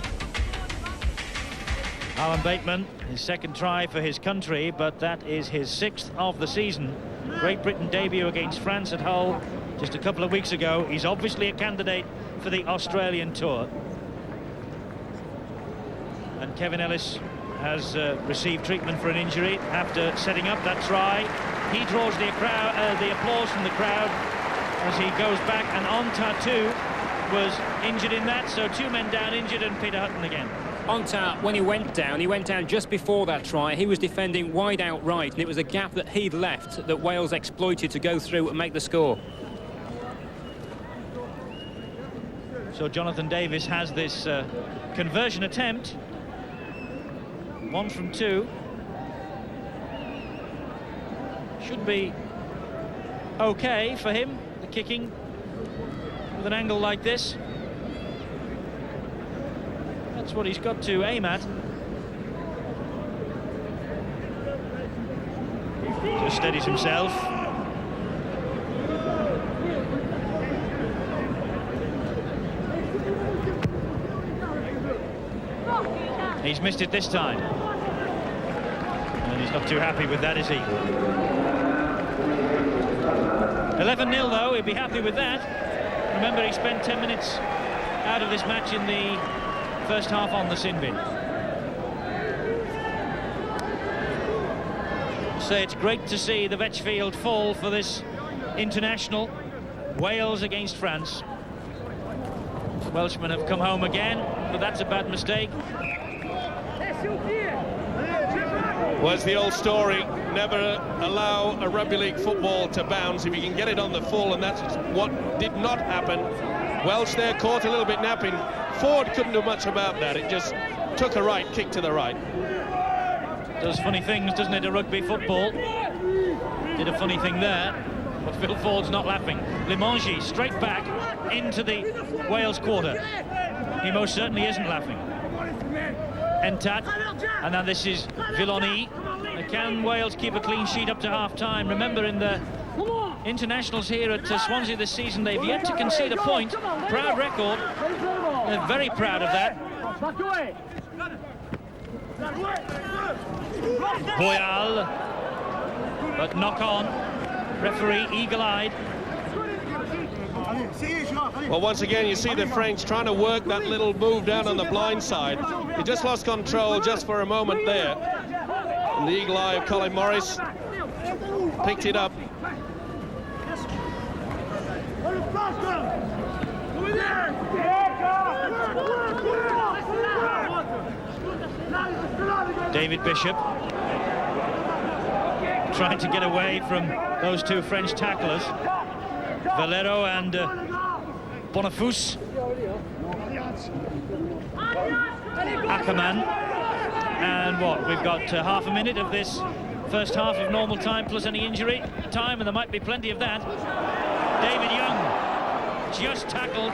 Alan Bateman, his second try for his country, but that is his 6th of the season. Great Britain debut against France at Hull just a couple of weeks ago. He's obviously a candidate for the Australian tour. And Kevin Ellis has received treatment for an injury after setting up that try. He draws the applause from the crowd as he goes back, and Onta too was injured in that, so 2 men down injured, and Peter Hutton again. Onta, when he went down just before that try. He was defending wide out right, and it was a gap that he'd left that Wales exploited to go through and make the score. So Jonathan Davies has this conversion attempt. 1 from 2. Should be okay for him, the kicking with an angle like this. That's what he's got to aim at. Just steadies himself. He's missed it this time. And he's not too happy with that, is he? 11-0 though, he'll be happy with that. Remember, he spent 10 minutes out of this match in the first half on the sin bin. So it's great to see the Vetchfield fall for this international. Wales against France. Welshmen have come home again, but that's a bad mistake. Was the old story, never allow a rugby league football to bounce if you can get it on the full, and that's what did not happen. Welsh there caught a little bit napping. Ford couldn't do much about that. It just took a right kick to the right. Does funny things, doesn't it, a rugby football? Did a funny thing there, but Phil Ford's not laughing. Limongi straight back into the Wales quarter. He most certainly isn't laughing. Entat, and now this is Villoni. Can Wales keep a clean sheet up to half-time? Remember, in the internationals here at Swansea this season, they've yet to concede a point. Proud record. They're very proud of that. Boyal, but knock on. Referee eagle-eyed. Well, once again, you see the French trying to work that little move down on the blind side. He just lost control just for a moment there. And the eagle eye of Colin Morris picked it up. David Bishop trying to get away from those 2 French tacklers, Valero and Bonafous. Ackerman. And what, we've got half a minute of this first half of normal time plus any injury time, and there might be plenty of that. David Young just tackled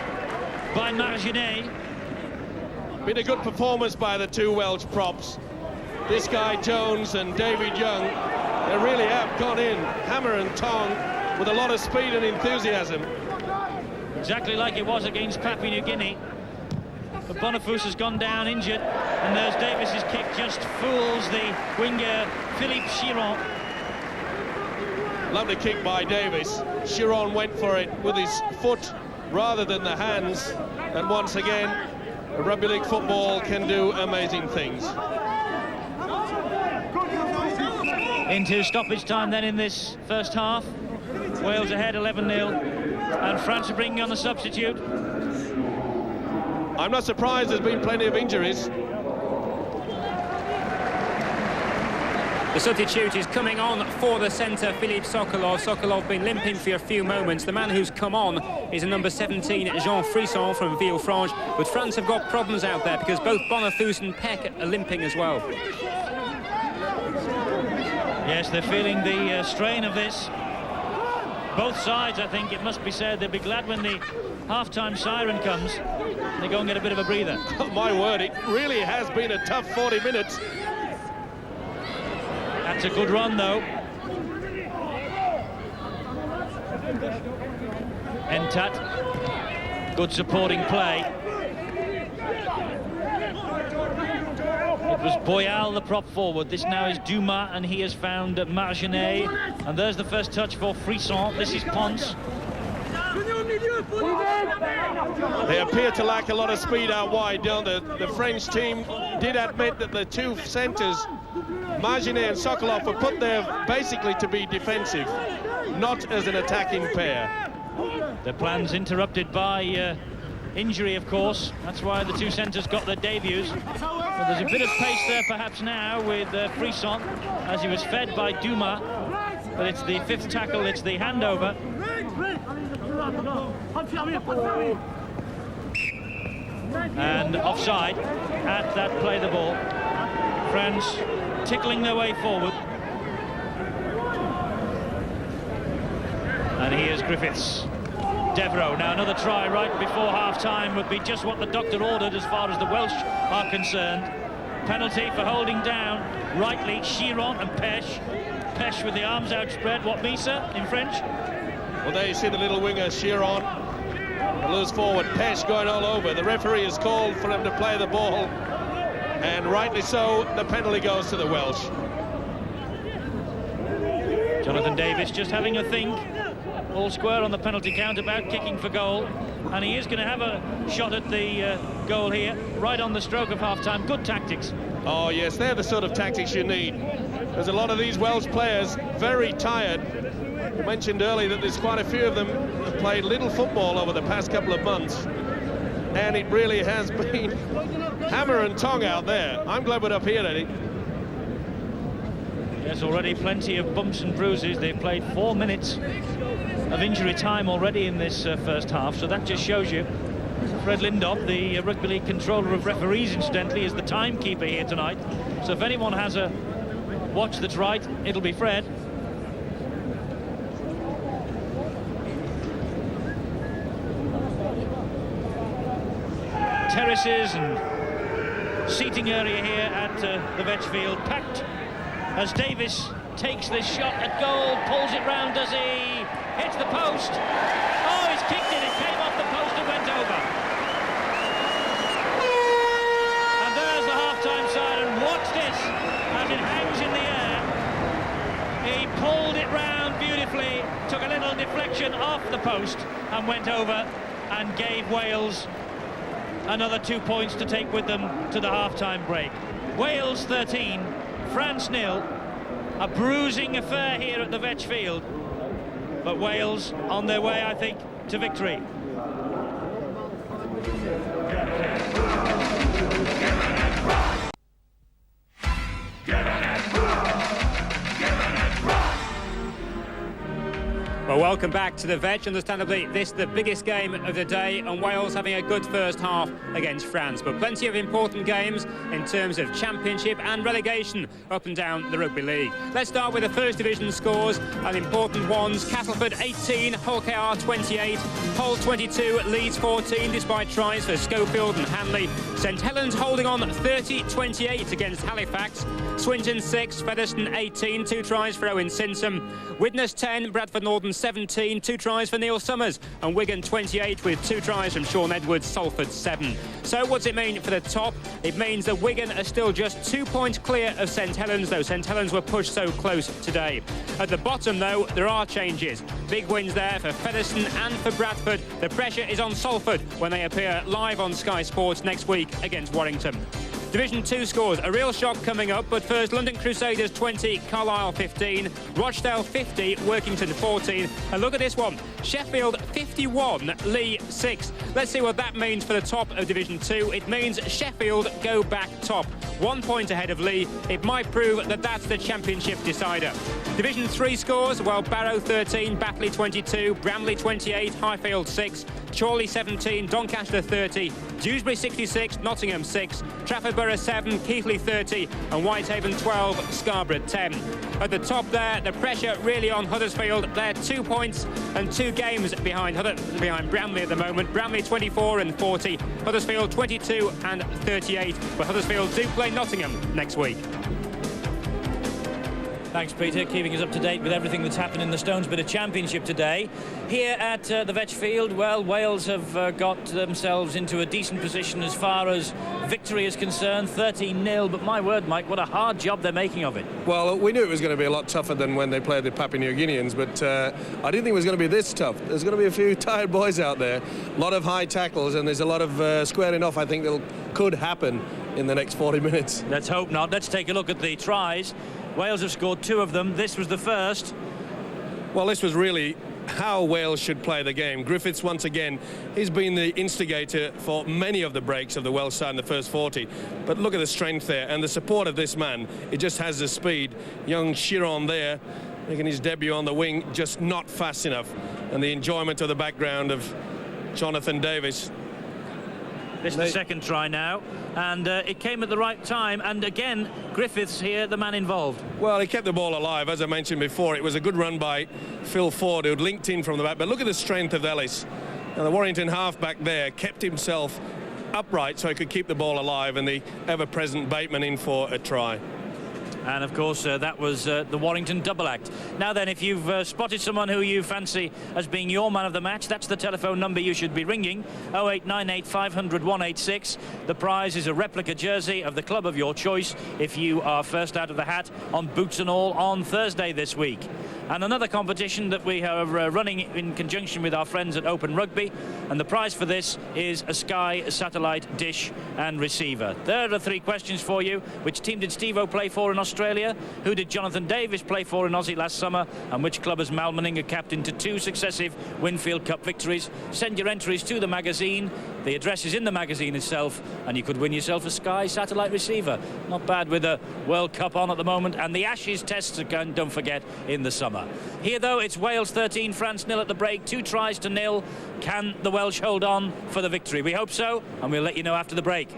by Marginet. Been a good performance by the 2 Welsh props. This guy Jones and David Young, they really have gone in hammer and tong with a lot of speed and enthusiasm. Exactly like it was against Papua New Guinea. But Bonafous has gone down injured, and there's Davis's kick, just fools the winger Philippe Chiron. Lovely kick by Davis. Chiron went for it with his foot rather than the hands, and once again, rugby league football can do amazing things. Into stoppage time then in this first half. Wales ahead 11-0, and France are bringing on the substitute. I'm not surprised, there's been plenty of injuries. The substitute is coming on for the centre, Philippe Sokolov. Sokolov been limping for a few moments. The man who's come on is a number 17, Jean Frisson from Villefranche. But France have got problems out there because both Bonafous and Peck are limping as well. Yes, they're feeling the strain of this. Both sides, I think, it must be said, they'll be glad when the half-time siren comes, they go and get a bit of a breather. Oh, my word, it really has been a tough 40 minutes. That's a good run, though. Entat, good supporting play. It was Boyal, the prop forward. This now is Dumas, and he has found Margenet. And there's the first touch for Frisson. This is Ponce. They appear to lack a lot of speed out wide, don't they? The French team did admit that the two centres, Margenet and Sokolov, were put there basically to be defensive, not as an attacking pair. The plans interrupted by injury, of course. That's why the two centres got their debuts. But there's a bit of pace there perhaps now with Frisson, as he was fed by Dumas. But it's the fifth tackle, it's the handover. And offside at that play the ball. France tickling their way forward. And here's Griffiths. Devereux, now another try right before half-time would be just what the doctor ordered as far as the Welsh are concerned. Penalty for holding down, rightly, Chiron and Pesh. Pesh with the arms outspread, what, Misa in French? Well, there you see the little winger, Chiron. The loose forward, Pesh going all over. The referee has called for him to play the ball, and rightly so, the penalty goes to the Welsh. Jonathan Davis just having a think. All square on the penalty count about kicking for goal, and he is going to have a shot at the goal here right on the stroke of half-time. Good tactics. Oh yes, they're the sort of tactics you need. There's a lot of these Welsh players very tired. You mentioned earlier that there's quite a few of them have played little football over the past couple of months, and it really has been hammer and tong out there. I'm glad we're up here, Eddie. There's already plenty of bumps and bruises. They've played 4 minutes of injury time already in this first half, so that just shows you. Fred Lindop, the Rugby League controller of referees, incidentally, is the timekeeper here tonight. So if anyone has a watch that's right, it'll be Fred. Terraces and seating area here at the Vetch Field, packed as Davis takes this shot at goal, pulls it round, does he? Hits the post. Oh, he's kicked it. It came off the post and went over. And there's the half-time siren. Watch this as it hangs in the air. He pulled it round beautifully, took a little deflection off the post and went over and gave Wales another 2 points to take with them to the half-time break. Wales 13, France 0. A bruising affair here at the Vetch Field, but Wales on their way, I think, to victory. Well, welcome back to the Vetch. Understandably, this the biggest game of the day, and Wales having a good first half against France. But plenty of important games in terms of championship and relegation up and down the Rugby League. Let's start with the First Division scores and important ones. Castleford 18, Hull KR 28, Hull 22, Leeds 14, despite tries for Schofield and Hanley. St Helens holding on 30-28 against Halifax. Swinton 6, Featherstone 18, 2 tries for Owen Simpson. Widnes 10, Bradford Northern 17, 2 tries for Neil Summers, and Wigan 28 with 2 tries from Sean Edwards, Salford 7. So what's it mean for the top? It means that Wigan are still just 2 points clear of St Helens, though St Helens were pushed so close today. At the bottom, though, there are changes. Big wins there for Featherstone and for Bradford. The pressure is on Salford when they appear live on Sky Sports next week against Warrington. Division 2 scores, a real shock coming up, but first London Crusaders 20, Carlisle 15, Rochdale 50, Workington 14, and look at this one, Sheffield 51, Leigh 6. Let's see what that means for the top of Division 2. It means Sheffield go back top, 1 point ahead of Leigh. It might prove that that's the championship decider. Division 3 scores, well, Barrow 13, Batley 22, Bramley 28, Highfield 6, Chorley 17, Doncaster 30, Dewsbury 66, Nottingham 6, Trafford Borough 7, Keighley 30, and Whitehaven 12, Scarborough 10. At the top there, the pressure really on Huddersfield. They're 2 points and 2 games behind Bramley at the moment. Bramley 24 and 40, Huddersfield 22 and 38. But Huddersfield do play Nottingham next week. Thanks, Peter, keeping us up to date with everything that's happened in the Stones Bit of Championship today. Here at the Vetchfield, well, Wales have got themselves into a decent position as far as victory is concerned, 13-0, but my word, Mike, what a hard job they're making of it. Well, we knew it was going to be a lot tougher than when they played the Papua New Guineans, but I didn't think it was going to be this tough. There's going to be a few tired boys out there, a lot of high tackles, and there's a lot of squaring off, I think, that could happen in the next 40 minutes. Let's hope not. Let's take a look at the tries. Wales have scored 2 of them. This was the first. Well, this was really how Wales should play the game. Griffiths, once again, he's been the instigator for many of the breaks of the Welsh side in the first 40. But look at the strength there and the support of this man. He just has the speed. Young Chiron there, making his debut on the wing, just not fast enough. And the enjoyment of the background of Jonathan Davis. This is the second try now, and it came at the right time, and again Griffiths here, the man involved. Well, he kept the ball alive, as I mentioned before. It was a good run by Phil Ford, who'd linked in from the back, but look at the strength of Ellis. Now, the Warrington halfback there kept himself upright so he could keep the ball alive, and the ever-present Bateman in for a try. And of course that was the Warrington double act. Now then, if you've spotted someone who you fancy as being your man of the match, that's the telephone number you should be ringing, 0898 500 186. The prize is a replica jersey of the club of your choice if you are first out of the hat on Boots and All on Thursday this week. And another competition that we are running in conjunction with our friends at Open Rugby, and the prize for this is a Sky satellite dish and receiver. There are 3 questions for you. Which team did Steve-O play for in Australia? Who did Jonathan Davis play for in Aussie last summer? And which club has Mal Meninga captained to 2 successive Winfield Cup victories? Send your entries to the magazine. The address is in the magazine itself, and you could win yourself a Sky satellite receiver. Not bad with the World Cup on at the moment, and the Ashes tests again, don't forget, in the summer. Here, though, it's Wales 13, France 0 at the break, 2 tries to 0. Can the Welsh hold on for the victory? We hope so, and we'll let you know after the break.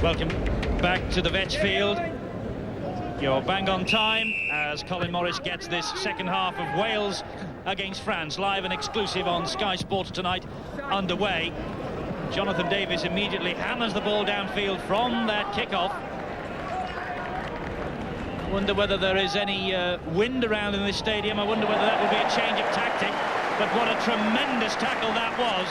Welcome back to the Vetchfield. You're bang on time as Colin Morris gets this second half of Wales against France, live and exclusive on Sky Sports tonight, underway. Jonathan Davis immediately hammers the ball downfield from that kickoff. I wonder whether there is any wind around in this stadium. I wonder whether that will be a change of tactic. But what a tremendous tackle that was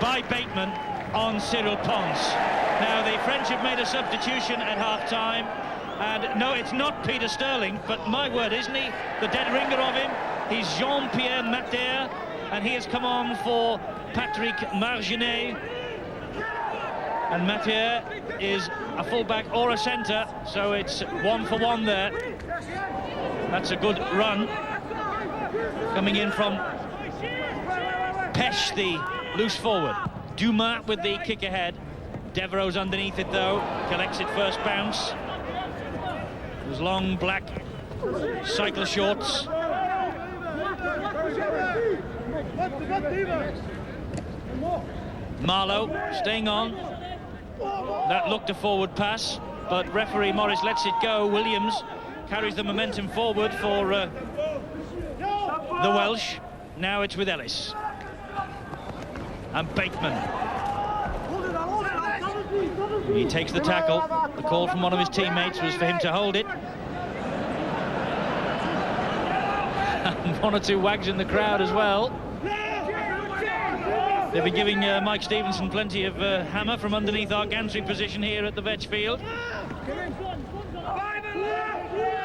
by Bateman on Cyril Ponce. Now, the French have made a substitution at half-time. And no, it's not Peter Sterling, but my word, isn't he the dead ringer of him? He's Jean-Pierre Mater, and he has come on for Patrick Marginet. And Mater is a fullback or a centre, so it's 1 for 1 there. That's a good run. Coming in from Pesh, the loose forward. Dumas with the kick ahead. Devereux's underneath it, though. Collects it first bounce. Those long black cycle shorts. Marlowe staying on. That looked a forward pass, but referee Morris lets it go. Williams carries the momentum forward for the Welsh. Now it's with Ellis. And Bateman. He takes the tackle. The call from one of his teammates was for him to hold it. And 1 or 2 wags in the crowd as well. They'll be giving Mike Stevenson plenty of hammer from underneath our gantry position here at the Vetchfield.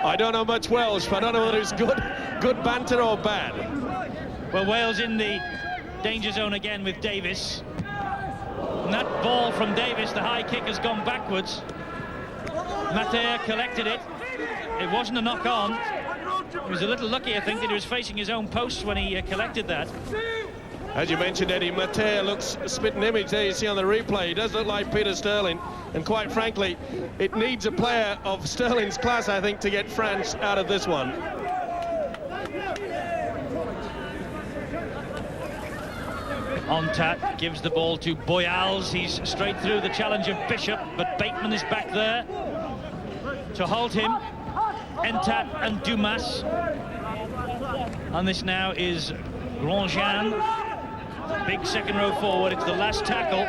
I don't know much Welsh, but I don't know whether it's good banter or bad. Well, Wales in the danger zone again with Davis. And that ball from Davis, the high kick, has gone backwards. Mater collected it. It wasn't a knock-on. He was a little lucky, I think, that he was facing his own post when he collected that. As you mentioned, Eddie, Mater looks a spitting image there you see on the replay. He does look like Peter Sterling, and quite frankly, it needs a player of Sterling's class, I think, to get France out of this one. Ontat gives the ball to Boyals. He's straight through the challenge of Bishop, but Bateman is back there to hold him. Entat and Dumas. And this now is Grandjean. Big second row forward. It's the last tackle.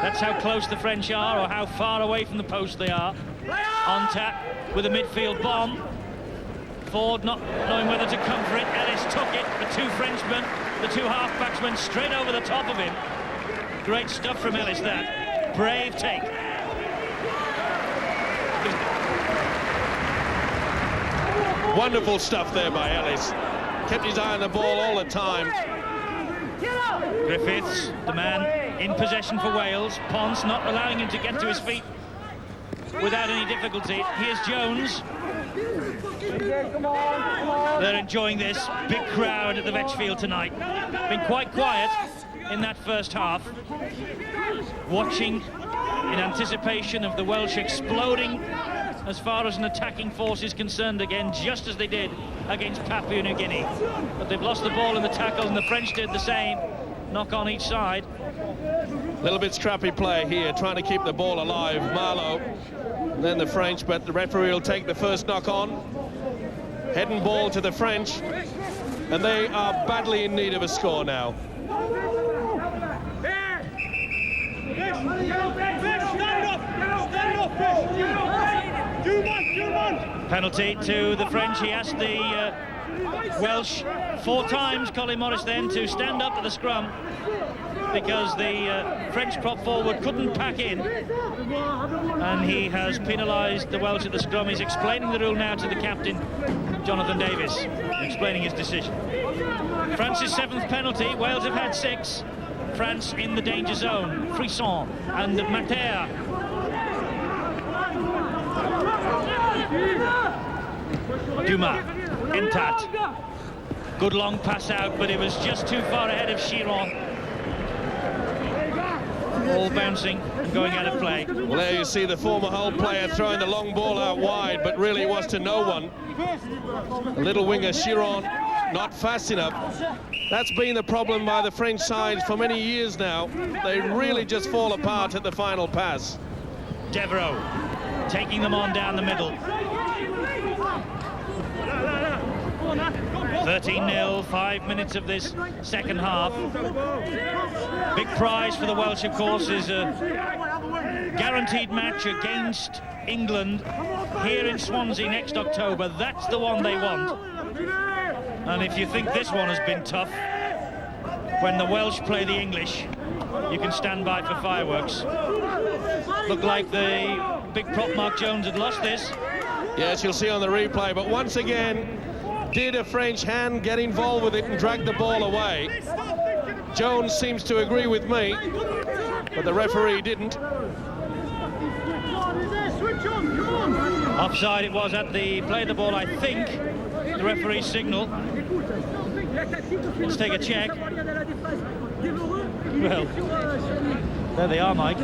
That's how close the French are, or how far away from the post they are. Ontat with a midfield bomb. Ford not knowing whether to come for it. Ellis took it. The two Frenchmen, the two halfbacks went straight over the top of him. Great stuff from Ellis, that. Brave take. Wonderful stuff there by Ellis. Kept his eye on the ball all the time. Griffiths, the man in possession for Wales. Ponce not allowing him to get to his feet without any difficulty. Here's Jones. They're enjoying this. Big crowd at the Vetchfield tonight. Been quite quiet in that first half. Watching in anticipation of the Welsh exploding as far as an attacking force is concerned again, just as they did against Papua New Guinea. But they've lost the ball in the tackle, and the French did the same. Knock on each side. Little bit scrappy play here, trying to keep the ball alive. Marlowe, then the French, but the referee will take the first knock on. Head and ball to the French, and they are badly in need of a score now. Penalty to the French. He asked the Welsh 4 times, Colin Morris, then to stand up at the scrum, because the French prop forward couldn't pack in, and he has penalised the Welsh at the scrum. He's explaining the rule now to the captain, Jonathan Davis, explaining his decision. France's 7th penalty. Wales have had 6. France in the danger zone. Frisson and Mater. Dumas, Entat. Good long pass out, but it was just too far ahead of Chiron. All bouncing and going out of play. Well, there you see the former Hull player throwing the long ball out wide, but really it was to no one. The little winger Chiron not fast enough. That's been the problem by the French side for many years now. They really just fall apart at the final pass. Devereux taking them on down the middle. 13-0, 5 minutes of this second half. Big prize for the Welsh, of course, is a guaranteed match against England here in Swansea next October. That's the one they want. And if you think this one has been tough, when the Welsh play the English, you can stand by for fireworks. Looked like the big prop Mark Jones had lost this. Yes, you'll see on the replay, but once again, did a French hand get involved with it and drag the ball away? Jones seems to agree with me, but the referee didn't. Offside it was at the play of the ball, I think. The referee's signal. Let's take a check. Well, there they are, Mike.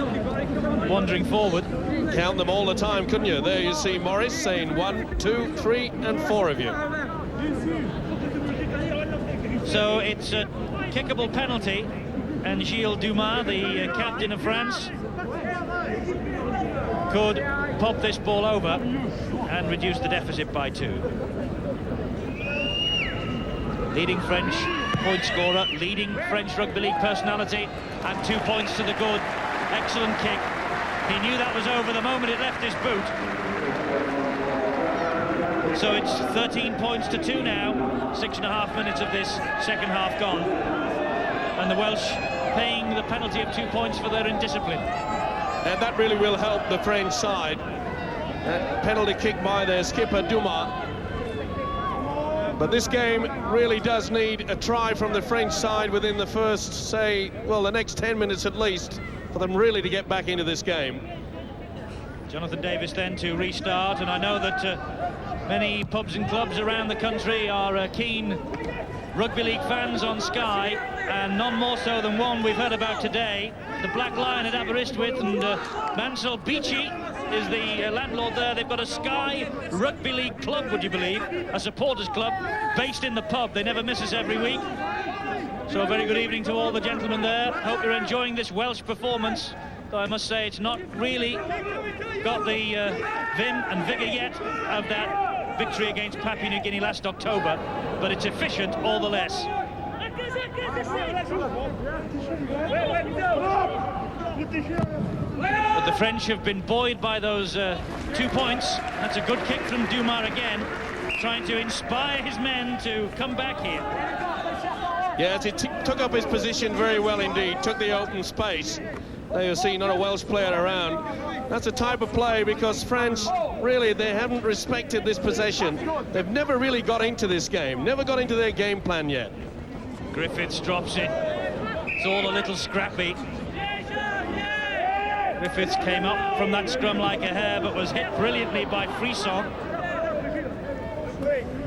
Wandering forward. Count them all the time, couldn't you? There you see Morris saying 1, 2, 3, and 4 of you. So it's a kickable penalty, and Gilles Dumas, the captain of France, could pop this ball over and reduce the deficit by 2. Leading French point scorer, leading French Rugby League personality, and 2 points to the good. Excellent kick. He knew that was over the moment it left his boot. So it's 13 points to 2 now. 6.5 minutes of this second half gone. And the Welsh paying the penalty of 2 points for their indiscipline. And that really will help the French side. That penalty kick by their skipper, Dumas. But this game really does need a try from the French side within the first, say, well, the next 10 minutes at least, for them really to get back into this game. Jonathan Davis then to restart, and I know that many pubs and clubs around the country are keen rugby league fans on Sky, and none more so than one we've heard about today, the Black Lion at Aberystwyth, and Mansell Beachy is the landlord there. They've got a Sky Rugby League club, would you believe, a supporters club based in the pub. They never miss us every week. So a very good evening to all the gentlemen there. Hope you're enjoying this Welsh performance, though I must say it's not really got the vim and vigour yet of that victory against Papua New Guinea last October, but it's efficient all the less. But the French have been buoyed by those 2 points. That's a good kick from Dumas again, trying to inspire his men to come back here. Yes, he took up his position very well indeed, took the open space. There you see, not a Welsh player around. That's a type of play, because France, really, they haven't respected this possession. They've never really got into this game, never got into their game plan yet. Griffiths drops it. It's all a little scrappy. Griffiths came up from that scrum like a hare, but was hit brilliantly by Frisson.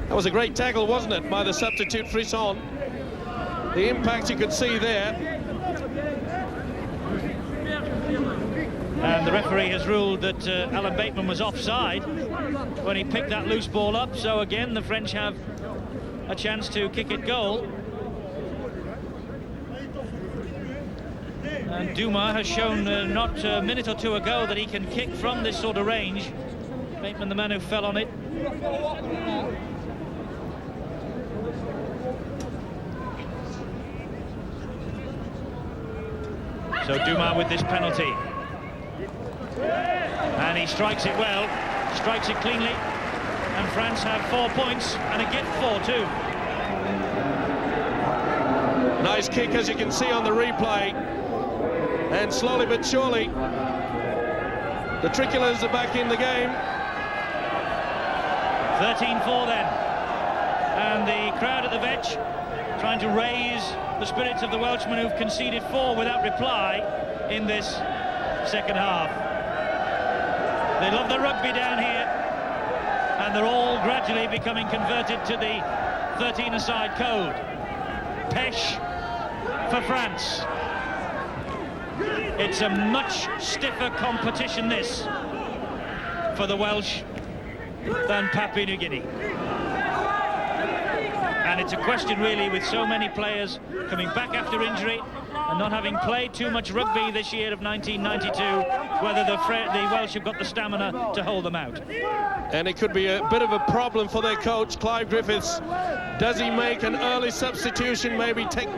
That was a great tackle, wasn't it, by the substitute Frisson? The impact you could see there. And the referee has ruled that Alan Bateman was offside when he picked that loose ball up. So again, the French have a chance to kick it goal. And Dumas has shown not a minute or two ago that he can kick from this sort of range. Bateman, the man who fell on it. So Dumas with this penalty. And he strikes it well, strikes it cleanly, and France have 4 points and a gift for 2. Nice kick, as you can see on the replay. And slowly but surely, the Tricolores are back in the game. 13-4 then. And the crowd at the Vetch trying to raise the spirits of the Welshmen, who've conceded 4 without reply in this second half. They love the rugby down here, and they're all gradually becoming converted to the 13-a-side code. Pesh for France. It's a much stiffer competition, this, for the Welsh than Papua New Guinea. And it's a question, really, with so many players coming back after injury and not having played too much rugby this year of 1992, whether the Welsh have got the stamina to hold them out. And it could be a bit of a problem for their coach, Clive Griffiths. Does he make an early substitution, maybe take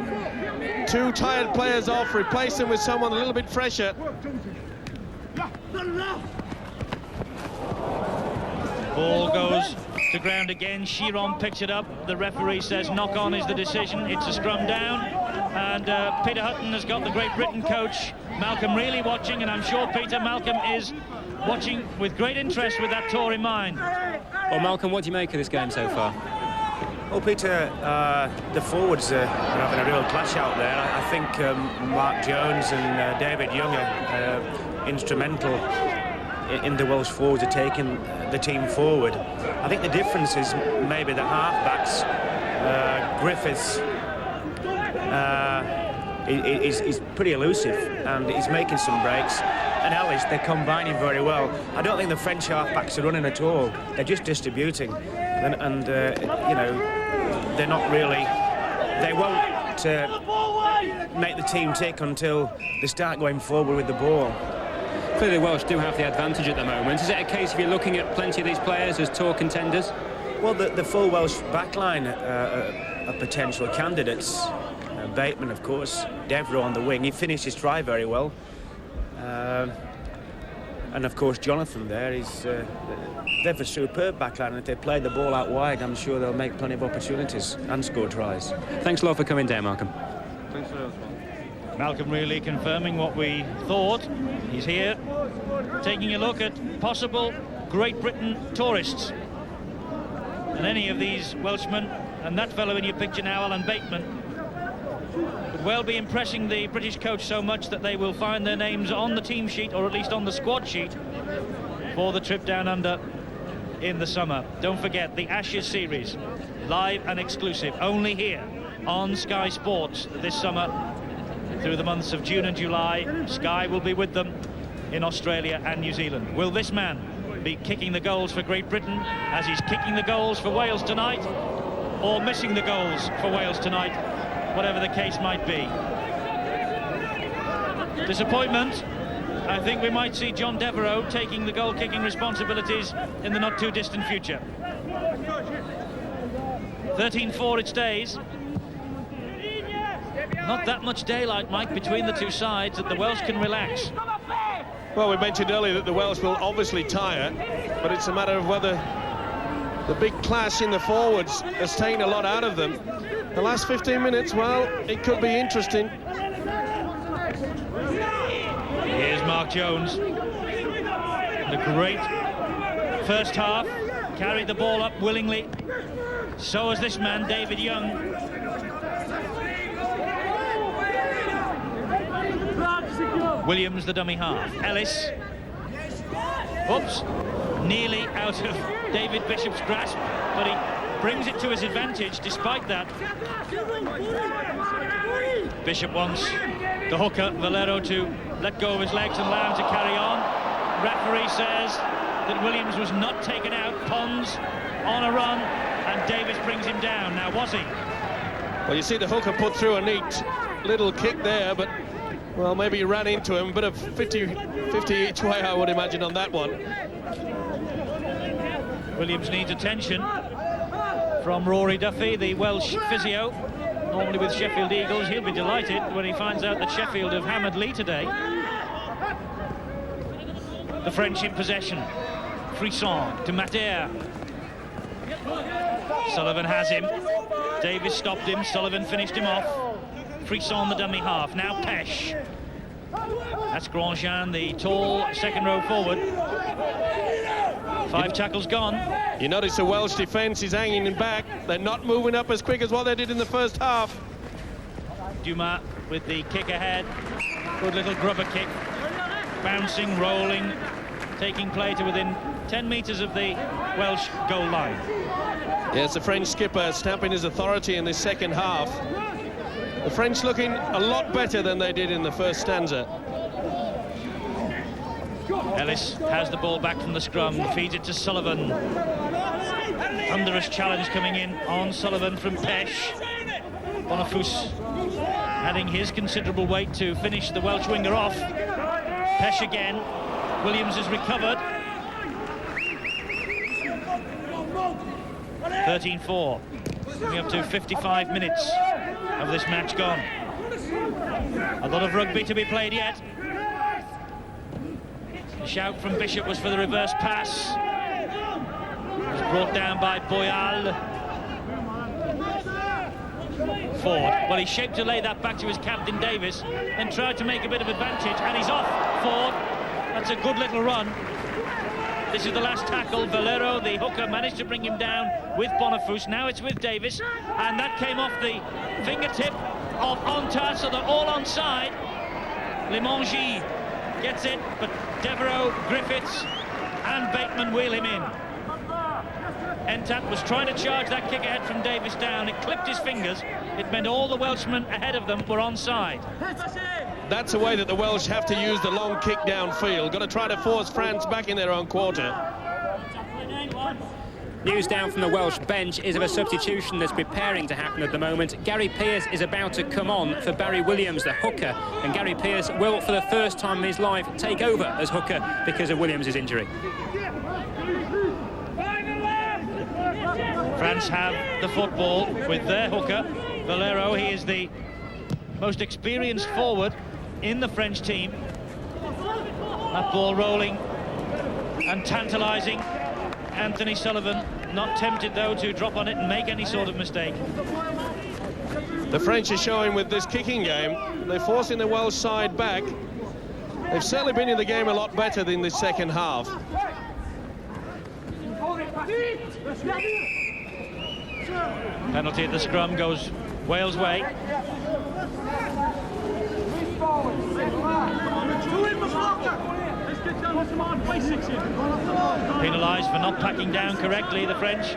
2 tired players off, replace them with someone a little bit fresher? Ball goes to ground again. Chiron picks it up. The referee says knock on is the decision. It's a scrum down, and Peter Hutton has got the Great Britain coach Malcolm really watching, and I'm sure Peter, Malcolm is watching with great interest with that tour in mind. Well, Malcolm, what do you make of this game so far? Well, Peter, the forwards are having a real clash out there. I think Mark Jones and David Young are instrumental in the Welsh forwards are taking the team forward. I think the difference is maybe the half-backs. Griffiths is pretty elusive, and he's making some breaks. And Ellis, they're combining very well. I don't think the French half-backs are running at all. They're just distributing. And you know, they're not really... They won't make the team tick until they start going forward with the ball. Clearly, the Welsh do have the advantage at the moment. Is it a case of you're looking at plenty of these players as tour contenders? Well, the full Welsh backline are potential candidates. Bateman, of course, Devereux on the wing. He finished his try very well. And, of course, Jonathan there. They've a superb backline, and if they play the ball out wide, I'm sure they'll make plenty of opportunities and score tries. Thanks a lot for coming down, Malcolm. Thanks for that. Malcolm really confirming what we thought. He's here taking a look at possible Great Britain tourists. And any of these Welshmen, and that fellow in your picture now, Alan Bateman, could well be impressing the British coach so much that they will find their names on the team sheet, or at least on the squad sheet, for the trip down under in the summer. Don't forget the Ashes series, live and exclusive, only here on Sky Sports this summer through the months of June and July. Sky will be with them in Australia and New Zealand. Will this man be kicking the goals for Great Britain as he's kicking the goals for Wales tonight, or missing the goals for Wales tonight, whatever the case might be? Disappointment. I think we might see John Devereux taking the goal-kicking responsibilities in the not-too-distant future. 13-4 it stays. Not that much daylight, Mike, between the two sides that the Welsh can relax. Well, we mentioned earlier that the Welsh will obviously tire, but it's a matter of whether the big clash in the forwards has taken a lot out of them. The last 15 minutes, well, it could be interesting. Here's Mark Jones. The great first half, carried the ball up willingly. So has this man, David Young. Williams, the dummy half. Ellis. Oops. Nearly out of David Bishop's grasp, but he brings it to his advantage despite that. Bishop wants the hooker, Valero, to let go of his legs and allow him to carry on. Referee says that Williams was not taken out. Pons on a run, and Davis brings him down. Now, was he? Well, you see the hooker put through a neat little kick there, but, well, maybe he ran into him. A bit of 50 each way, I would imagine, on that one. Williams needs attention from Rory Duffy, the Welsh physio, normally with Sheffield Eagles. He'll be delighted when he finds out that Sheffield have hammered Lee today. The French in possession. Frisson to Mater. Sullivan has him. Davis stopped him. Sullivan finished him off. Frisson, the dummy half. Now Pesh. That's Grandjean, the tall second row forward. 5 tackles gone. You notice the Welsh defence is hanging back. They're not moving up as quick as what they did in the first half. Dumas with the kick ahead. Good little grubber kick. Bouncing, rolling, taking play to within 10 metres of the Welsh goal line. Yes, the French skipper stamping his authority in this second half. The French looking a lot better than they did in the first stanza. Ellis has the ball back from the scrum, feeds it to Sullivan. Thunderous challenge coming in on Sullivan from Pesh. Bonafous adding his considerable weight to finish the Welsh winger off. Pesh again. Williams has recovered. 13-4. Coming up to 55 minutes of this match gone. A lot of rugby to be played yet. The shout from Bishop was for the reverse pass. It was brought down by Boyal. Ford. Well, he shaped to lay that back to his captain Davis, then tried to make a bit of advantage, and he's off. Ford. That's a good little run. This is the last tackle. Valero, the hooker, managed to bring him down with Bonafous. Now it's with Davis, and that came off the fingertip of Ontas, so they're all onside. Limongi gets it, but Devereux, Griffiths and Bateman wheel him in. Entat was trying to charge that kick ahead from Davis down. It clipped his fingers. It meant all the Welshmen ahead of them were onside. That's the way that the Welsh have to use the long kick downfield. Got to try to force France back in their own quarter. News down from the Welsh bench is of a substitution that's preparing to happen at the moment. Gary Pearce is about to come on for Barry Williams, the hooker, and Gary Pearce will, for the first time in his life, take over as hooker because of Williams' injury. France have the football with their hooker, Valero. He is the most experienced forward in the French team. That ball rolling and tantalising. Anthony Sullivan not tempted, though, to drop on it and make any sort of mistake. The French are showing with this kicking game, they're forcing the Welsh side back. They've certainly been in the game a lot better than the second half. Penalty at the scrum goes Wales' way. Penalised for not packing down correctly, the French.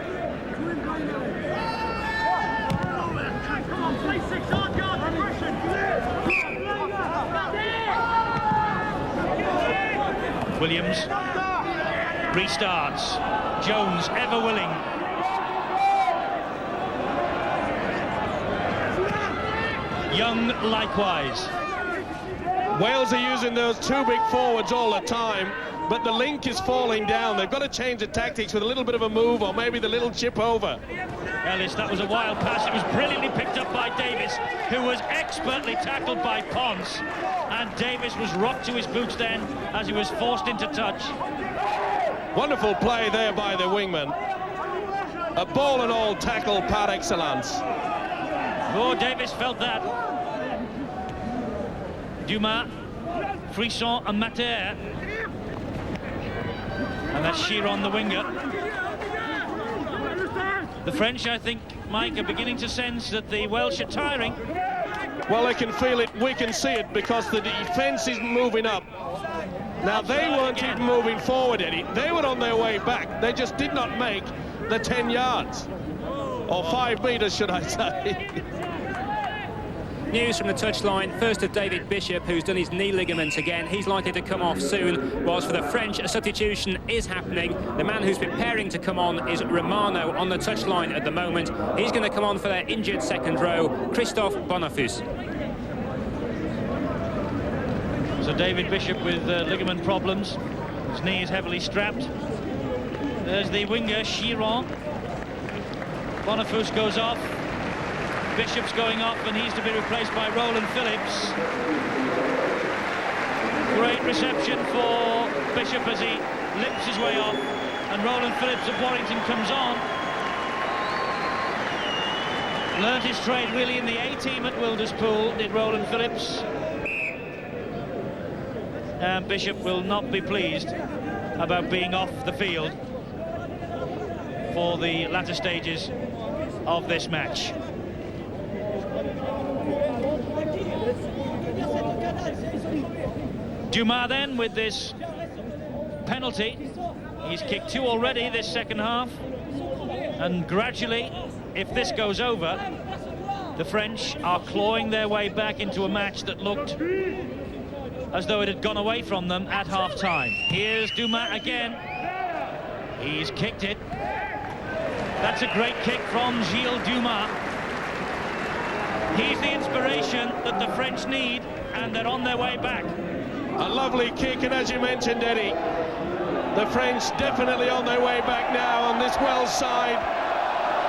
Williams restarts. Jones ever willing. Young likewise. Wales are using those two big forwards all the time, but the link is falling down. They've got to change the tactics with a little bit of a move, or maybe the little chip over. Ellis, that was a wild pass. It was brilliantly picked up by Davis, who was expertly tackled by Ponce. And Davis was rocked to his boots then as he was forced into touch. Wonderful play there by the wingman. A ball and all tackle par excellence. Oh, Davis felt that. Dumas, Frisson and Mater. And that's Chiron, the winger. The French, I think, Mike, are beginning to sense that the Welsh are tiring. Well, they can feel it, we can see it, because the defence is moving up. Now, they weren't even moving forward, Eddie. They were on their way back. They just did not make the 10 yards. Or 5 metres, should I say. News from the touchline, first of David Bishop, who's done his knee ligament again. He's likely to come off soon, whilst for the French, a substitution is happening. The man who's preparing to come on is Romano on the touchline at the moment. He's going to come on for their injured second row, Christophe Bonafus. So David Bishop with ligament problems. His knee is heavily strapped. There's the winger, Chiron. Bonafus goes off. Bishop's going off, and he's to be replaced by Roland Phillips. Great reception for Bishop as he limps his way off, and Roland Phillips of Warrington comes on. Learned his trade really in the A-team at Wilderspool, did Roland Phillips. And Bishop will not be pleased about being off the field for the latter stages of this match. Dumas then with this penalty. He's kicked 2 already this second half, and gradually, if this goes over, the French are clawing their way back into a match that looked as though it had gone away from them at half-time. Here's Dumas again. He's kicked it. That's a great kick from Gilles Dumas. He's the inspiration that the French need, and they're on their way back. A lovely kick, and as you mentioned, Eddie, the French definitely on their way back now on this Welsh side.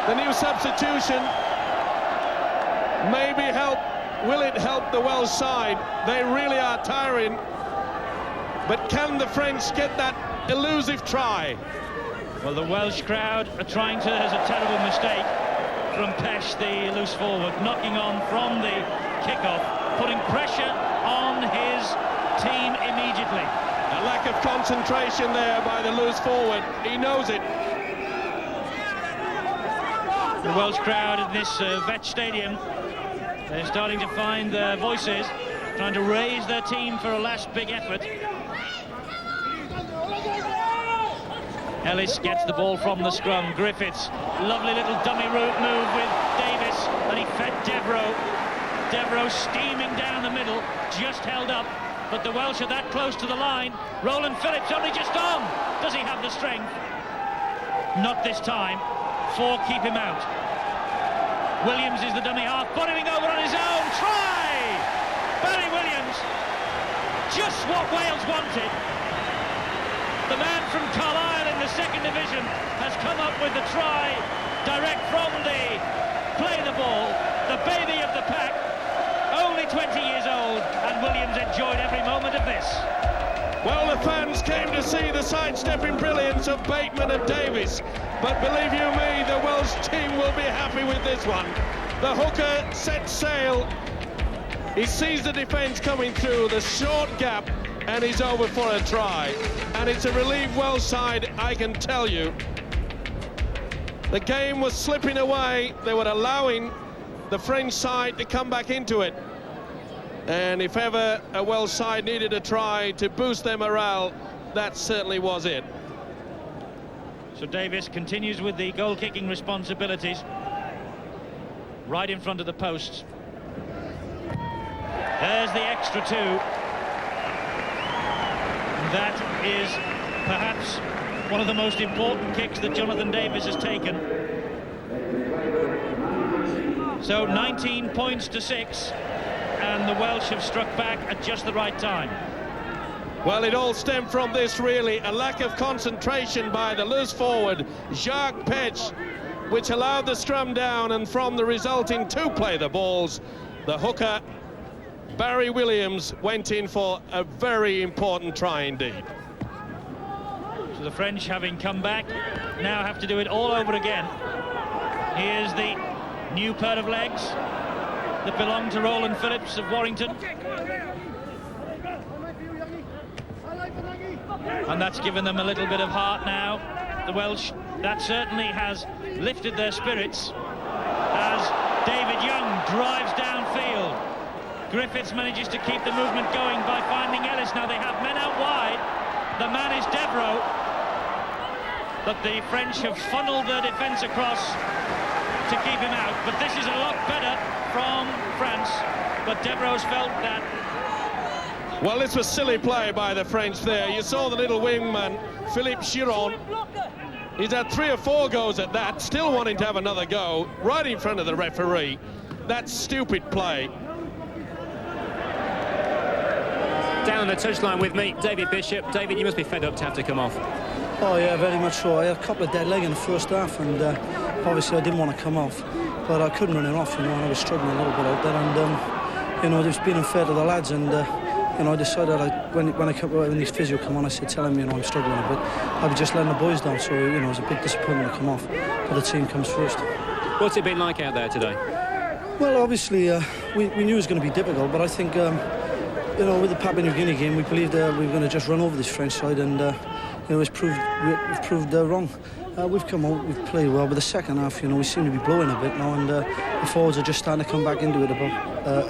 The new substitution maybe help. Will it help the Welsh side? They really are tiring. But can the French get that elusive try? Well, the Welsh crowd are trying to. There's a terrible mistake from Pesh, the loose forward, knocking on from the kickoff, putting pressure on his team immediately. A lack of concentration there by the loose forward. He knows it. The Welsh crowd in this Vetch Stadium, they're starting to find their voices, trying to raise their team for a last big effort. Ellis gets the ball from the scrum. Griffiths, lovely little dummy route move with Davis, and he fed Devereux. Devereux steaming down the middle, just held up, but the Welsh are that close to the line. Roland Phillips only just on. Does he have the strength? Not this time. 4 keep him out. Williams is the dummy half, bottoming over on his own. Try! Barry Williams. Just what Wales wanted. The man from Carlisle in the second division has come up with the try, direct from the play the ball, the baby of the pack, only 20 years old, and Williams enjoyed every moment of this. Well, the fans came to see the sidestepping brilliance of Bateman and Davis, but believe you me, the Welsh team will be happy with this one. The hooker sets sail. He sees the defence coming through, the short gap, and he's over for a try. And it's a relieved Welsh side, I can tell you. The game was slipping away. They were allowing the French side to come back into it. And if ever a Welsh side needed a try to boost their morale, that certainly was it. So Davis continues with the goal-kicking responsibilities right in front of the posts. There's the extra 2. That is perhaps one of the most important kicks that Jonathan Davies has taken. So 19 points to 6, and the Welsh have struck back at just the right time. Well, it all stemmed from this, really, a lack of concentration by the loose forward, Jacques Petch, which allowed the scrum down, and from the resulting 2 play the balls, the hooker, Barry Williams, went in for a very important try indeed. So the French, having come back, now have to do it all over again. Here's the new pair of legs that belong to Roland Phillips of Warrington. And that's given them a little bit of heart now. The Welsh, that certainly has lifted their spirits as David Young drives downfield. Griffiths manages to keep the movement going by finding Ellis. Now they have men out wide. The man is Devereux. But the French have funneled their defence across to keep him out. But this is a lot better from France. But Devereux's felt that. Well, this was silly play by the French there. You saw the little wingman, Philippe Chiron. He's had 3 or 4 goes at that, still wanting to have another go, right in front of the referee. That's stupid play. Down on the touchline with me, David Bishop. David, you must be fed up to have to come off. Oh yeah, very much so. I had a couple of dead leg in the first half, and obviously I didn't want to come off, but I couldn't run it off, you know, and I was struggling a little bit out there, and you know, it's been unfair to the lads, and you know, I decided when these physio come on, I said, tell him, you know, I'm struggling a bit. I was just letting the boys down, so you know, it was a big disappointment to come off, but the team comes first. What's it been like out there today? Well, obviously we knew it was going to be difficult, but I think you know, with the Papua New Guinea game, we believed we were going to just run over this French side, and you know, we've proved wrong. We've come out, we've played well, but the second half, you know, we seem to be blowing a bit now, and the forwards are just starting to come back into it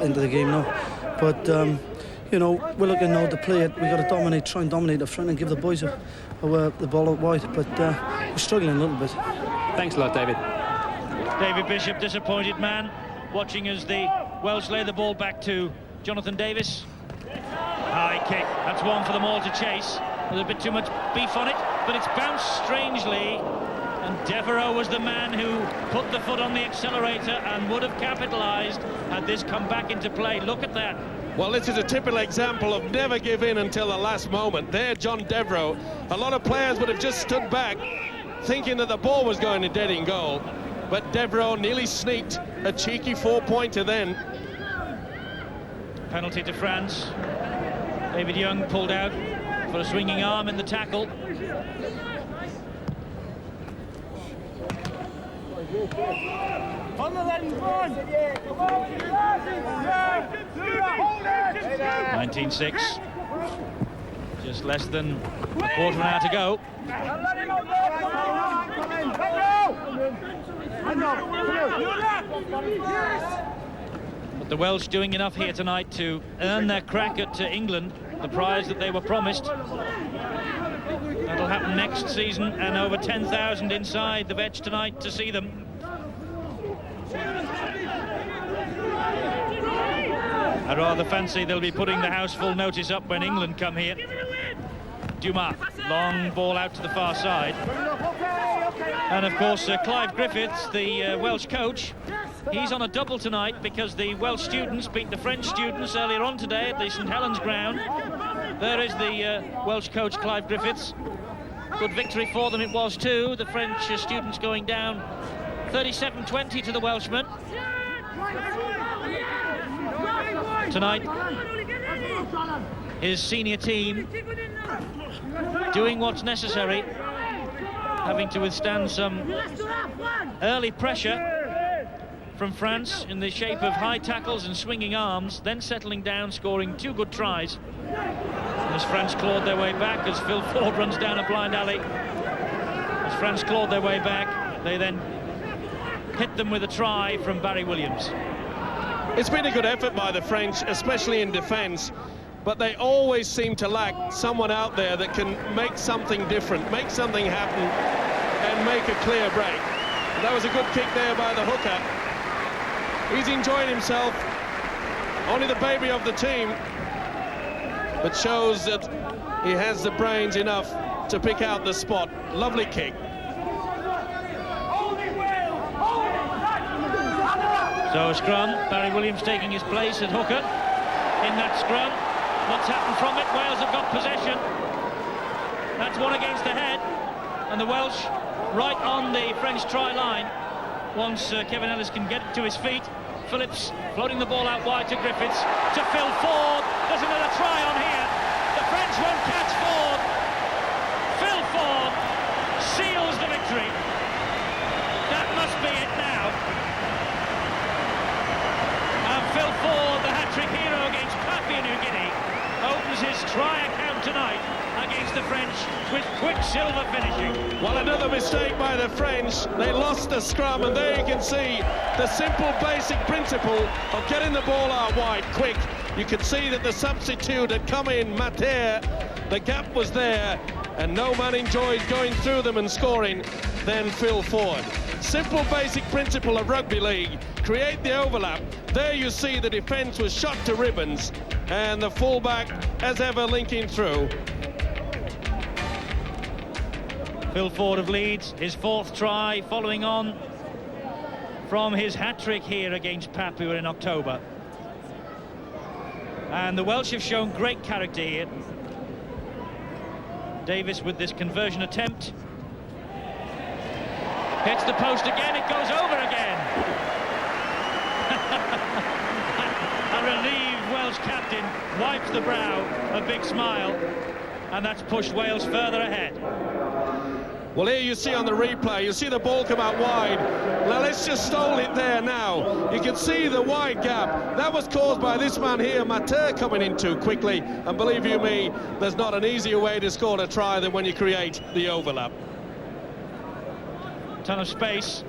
into the game now. But you know, we're looking now to play it. We've got to try and dominate the front and give the boys the ball out wide. But we're struggling a little bit. Thanks a lot, David. David Bishop, disappointed man, watching as the Welsh lay the ball back to Jonathan Davies. High kick, that's one for them all to chase. There's a bit too much beef on it, but it's bounced strangely, and Devereux was the man who put the foot on the accelerator and would have capitalised had this come back into play. Look at that. Well, this is a typical example of never give in until the last moment. There, John Devereux. A lot of players would have just stood back thinking that the ball was going to dead in goal, but Devereux nearly sneaked a cheeky 4-pointer then. Penalty to France. David Young pulled out for a swinging arm in the tackle. On the line, go on! 19-6. Just less than a quarter of an hour to go. But the Welsh doing enough here tonight to earn their crack at England, the prize that they were promised. That'll happen next season, and over 10,000 inside the Vetch tonight to see them. I rather fancy they'll be putting the house full notice up when England come here. Dumas, long ball out to the far side. And of course Clive Griffiths, the Welsh coach, he's on a double tonight because the Welsh students beat the French students earlier on today at the St Helens ground. There is the Welsh coach, Clive Griffiths. Good victory for them it was too. The French students going down 37-20 to the Welshmen. Tonight, his senior team doing what's necessary, having to withstand some early pressure from France in the shape of high tackles and swinging arms, then settling down, scoring 2 good tries. And as France clawed their way back, as Phil Ford runs down a blind alley, as France clawed their way back, they then hit them with a try from Barry Williams. It's been a good effort by the French, especially in defence, but they always seem to lack someone out there that can make something different, make something happen, and make a clear break. That was a good kick there by the hooker. He's enjoying himself. only the baby of the team, but shows that he has the brains enough to pick out the spot. Lovely kick. So a scrum, Barry Williams taking his place at hooker in that scrum. What's happened from it? Wales have got possession. That's one against the head, and the Welsh right on the French try line. Once Kevin Ellis can get to his feet, Phillips floating the ball out wide to Griffiths, to Phil Ford. There's another try on here. The French won't catch Ford. Phil Ford seals the victory. That must be it now. And Phil Ford, the hat-trick hero against Papua New Guinea, opens his try account tonight against the French with quicksilver finishing. Well, another mistake by the French. They lost the scrum, and there you can see the simple basic principle of getting the ball out wide quick. You could see that the substitute had come in, Mater. The gap was there, and no man enjoyed going through them and scoring than Phil Ford. Simple basic principle of rugby league. Create the overlap. There you see the defence was shot to ribbons, and the fullback, as ever, linking through. Phil Ford of Leeds, his 4th try, following on from his hat-trick here against Papua in October. And the Welsh have shown great character here. Davis with this conversion attempt. Hits the post again, it goes over again. A relieved Welsh captain wipes the brow, a big smile, and that's pushed Wales further ahead. Well, here you see on the replay, you see the ball come out wide. Now let's just stall it there now. You can see the wide gap. That was caused by this man here, Mater, coming in too quickly. And believe you me, there's not an easier way to score a try than when you create the overlap. Ton of space.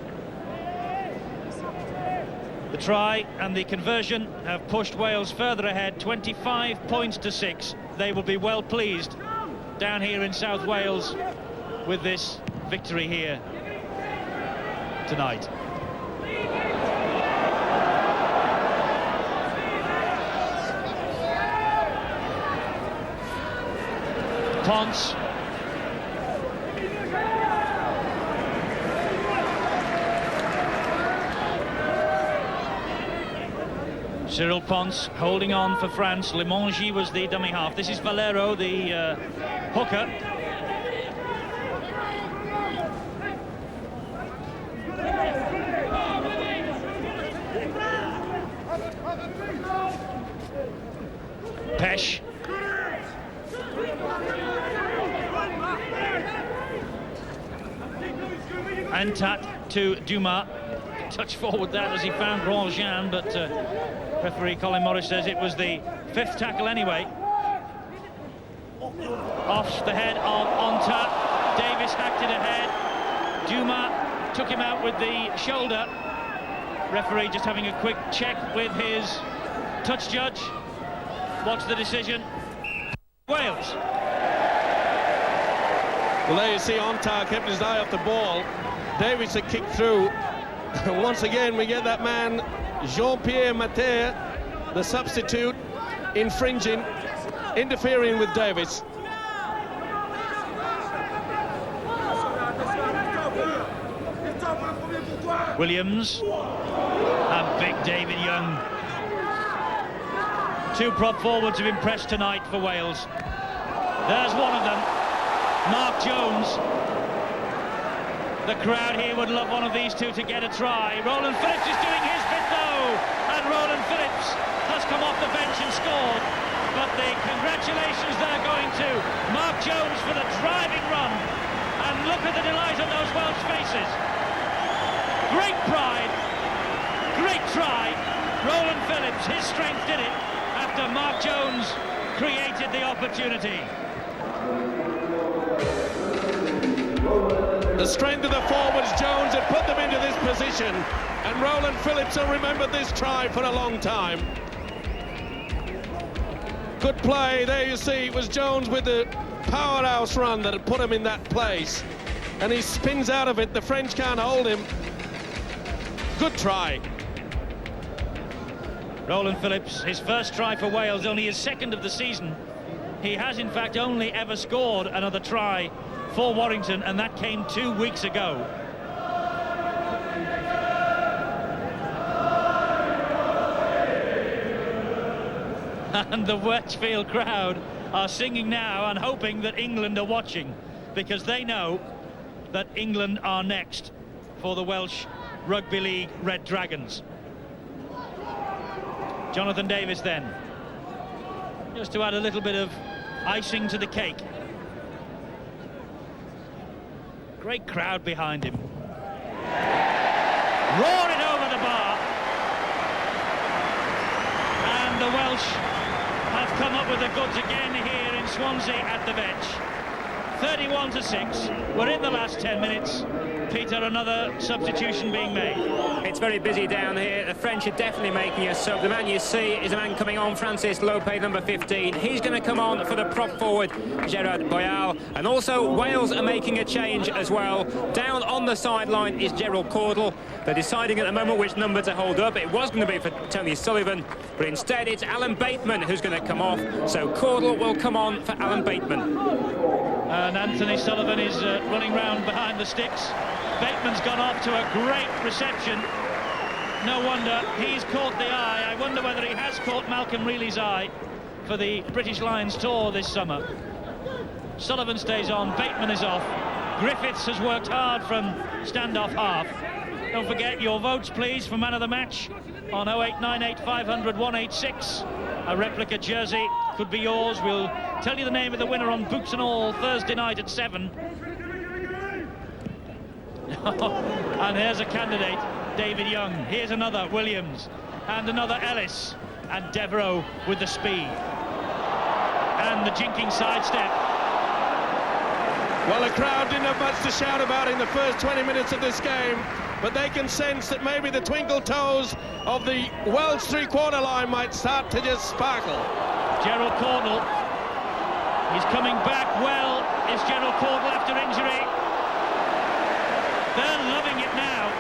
The try and the conversion have pushed Wales further ahead, 25 points to 6. They will be well pleased down here in South Wales with this victory here tonight. Ponce. Cyril Ponce holding on for France. Limongi was the dummy half. This is Valero, the hooker. Pesh. Antat to Dumas. Touch forward that as he found Grosjean, but referee Colin Morris says it was the 5th tackle anyway. Off the head of Antat. Davis hacked it ahead. Dumas took him out with the shoulder. Referee just having a quick check with his touch judge. What's the decision? Wales. Well, there you see Antat kept his eye off the ball. Davis had kicked through. And once again, we get that man, Jean-Pierre Mater, the substitute, infringing, interfering with Davis. Williams and big David Young. 2 prop forwards have impressed tonight for Wales. There's one of them, Mark Jones. The crowd here would love one of these two to get a try. Roland Phillips is doing his bit though, and Roland Phillips has come off the bench and scored. But the congratulations they're going to Mark Jones for the driving run. And look at the delight on those Welsh faces. Great pride, great try. Roland Phillips, his strength did it after Mark Jones created the opportunity. The strength of the forwards, Jones had put them into this position, and Roland Phillips will remember this try for a long time. Good play, there you see, it was Jones with the powerhouse run that had put him in that place, and he spins out of it, the French can't hold him. Good try. Roland Phillips, his first try for Wales, only his second of the season. He has in fact only ever scored another try for Warrington, and that came 2 weeks ago. And the Wedgfield crowd are singing now and hoping that England are watching, because they know that England are next for the Welsh Rugby League Red Dragons. Jonathan Davies then, just to add a little bit of icing to the cake. Great crowd behind him. Roar it over the bar. And the Welsh have come up with the goods again here in Swansea at the Vetch. 31-6. We're in the last 10 minutes. Peter, another substitution being made. It's very busy down here. The French are definitely making a sub. The man you see is a man coming on, Francis Lopez, number 15. He's going to come on for the prop forward, Gerard Boyal. And also Wales are making a change as well. Down on the sideline is Gerald Cordle. They're deciding at the moment which number to hold up. It was going to be for Tony Sullivan, but instead it's Alan Bateman who's going to come off. So Cordle will come on for Alan Bateman. And Anthony Sullivan is running round behind the sticks. Bateman's gone off to a great reception. No wonder he's caught the eye. I wonder whether he has caught Malcolm Reilly's eye for the British Lions tour this summer. Sullivan stays on, Bateman is off. Griffiths has worked hard from standoff half. Don't forget your votes, please, for man of the match on 0898 500 186. A replica jersey could be yours. We'll tell you the name of the winner on Boots and All Thursday night at 7. And here's a candidate, David Young. Here's another, Williams. And another, Ellis. And Devereux with the speed. And the jinking sidestep. Well, the crowd didn't have much to shout about in the first 20 minutes of this game, but they can sense that maybe the twinkle toes of the Welsh three-quarter line might start to just sparkle. Gerald Cordle. He's coming back well. Is Gerald Cordle after injury? They're loving it now.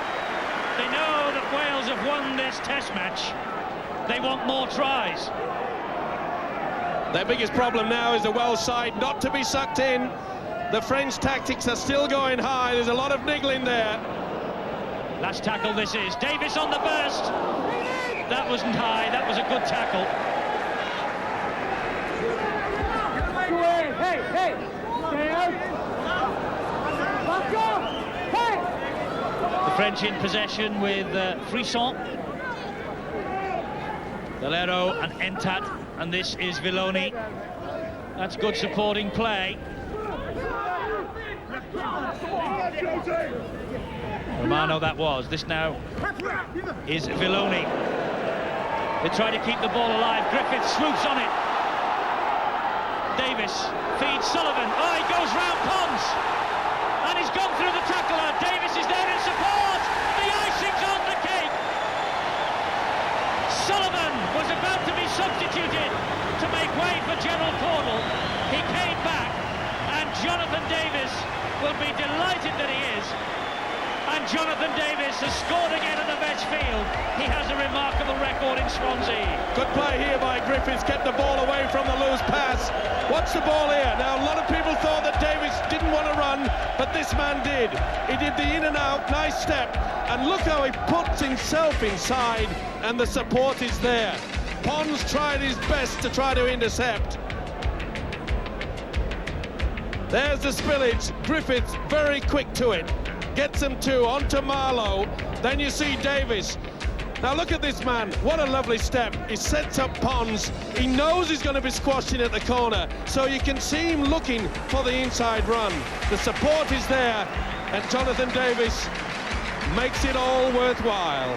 They know that Wales have won this test match. They want more tries. Their biggest problem now is the Welsh side not to be sucked in. The French tactics are still going high. There's a lot of niggling there. Last tackle this is. Davis on the burst. That wasn't high. That was a good tackle. Hey, hey, stay out. Back up. The French in possession with Frisson, Valero and Entat, and this is Villoni. That's good supporting play. Romano that was. This now is Villoni. They try to keep the ball alive. Griffith swoops on it. Davis feeds Sullivan. Oh, he goes round Pons. And he's gone through the tackler. Davis is there in support. The icing's on the cake. Sullivan was about to be substituted to make way for Gerald Cordle. He came back, and Jonathan Davis will be delighted that he is. And Jonathan Davis has scored again at the Vetch Field. He has a remarkable record in Swansea. Good play here by Griffiths, kept the ball away from the loose pass. Watch the ball here. Now, a lot of people thought that Davis didn't want to run, but this man did. He did the in and out, nice step. And look how he puts himself inside, and the support is there. Pons tried his best to try to intercept. There's the spillage. Griffiths very quick to it. Gets him two, onto Marlowe. Then you see Davis. Now look at this man, what a lovely step. He sets up Pons. He knows he's going to be squashing at the corner, so you can see him looking for the inside run. The support is there, and Jonathan Davis makes it all worthwhile.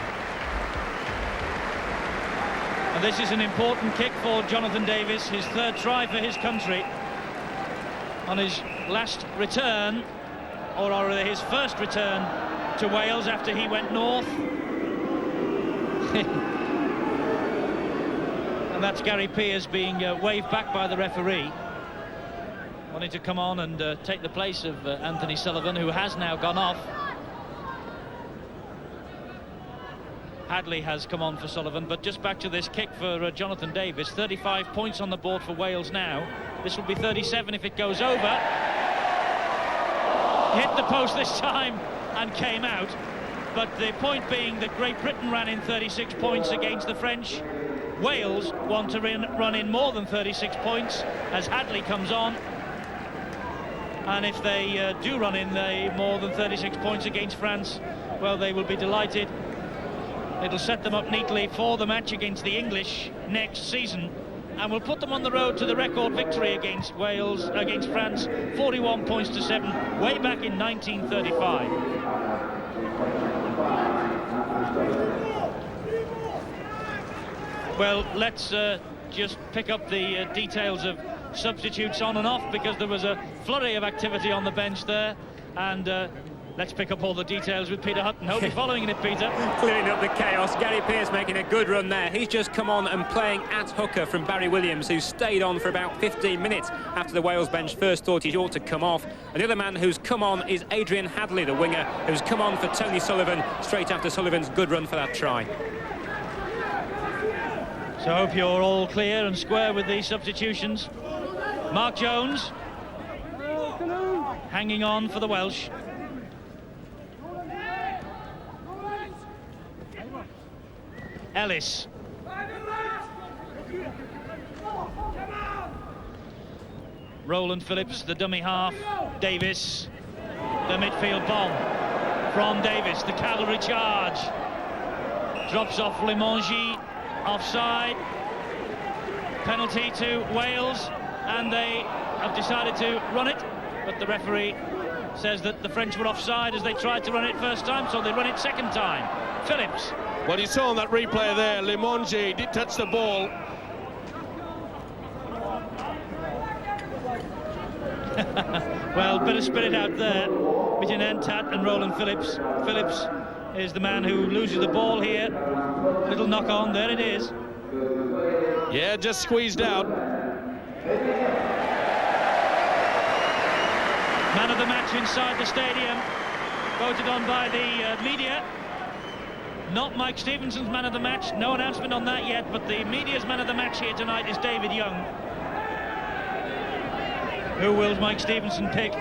And this is an important kick for Jonathan Davis, his third try for his country. On his last return, or rather his first return to Wales after he went north. And that's Gary Pearce being waved back by the referee. Wanting to come on and take the place of Anthony Sullivan, who has now gone off. Hadley has come on for Sullivan, but just back to this kick for Jonathan Davies. 35 points on the board for Wales now. This will be 37 if it goes over. Hit the post this time and came out. But the point being that Great Britain ran in 36 points against the French. Wales want to run in more than 36 points as Hadley comes on. And if they do run in more than 36 points against France, well, they will be delighted. It'll set them up neatly for the match against the English next season, and will put them on the road to the record victory against France, 41 points to 7, way back in 1935. Well, let's just pick up the details of substitutes on and off, because there was a flurry of activity on the bench there, and let's pick up all the details with Peter Hutton. Hope you're following it, Peter. Clearing up the chaos. Gary Pearce making a good run there. He's just come on and playing at hooker from Barry Williams, who stayed on for about 15 minutes after the Wales bench first thought he ought to come off. And the other man who's come on is Adrian Hadley, the winger, who's come on for Tony Sullivan straight after Sullivan's good run for that try. So I hope you're all clear and square with these substitutions. Mark Jones hanging on for the Welsh. Ellis. Roland Phillips, the dummy half. Davis. The midfield bomb from Davis. The cavalry charge. Drops off Limongi. Offside. Penalty to Wales. And they have decided to run it. But the referee says that the French were offside as they tried to run it first time, so they run it second time. Phillips. Well, you saw on that replay there, Limongi did touch the ball. Well, bit of spirit out there between Entat and Roland Phillips. Phillips is the man who loses the ball here. Little knock on, there it is. Yeah, just squeezed out. Man of the match inside the stadium, voted on by the media. Not Mike Stevenson's man of the match, no announcement on that yet, but the media's man of the match here tonight is David Young. Who will Mike Stevenson pick?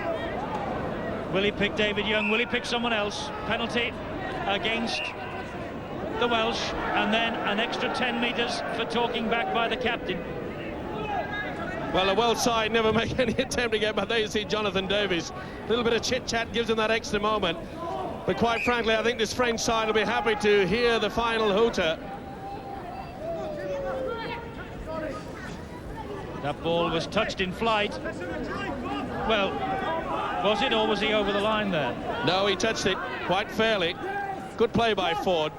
Will he pick David Young? Will he pick someone else? Penalty against the Welsh, and then an extra 10 metres for talking back by the captain. Well, the Welsh side never make any attempt to get, but there you see Jonathan Davies. A little bit of chit-chat gives him that extra moment. But quite frankly, I think this French side will be happy to hear the final hooter. That ball was touched in flight. Well, was it, or was he over the line there? No, he touched it quite fairly. Good play by Ford.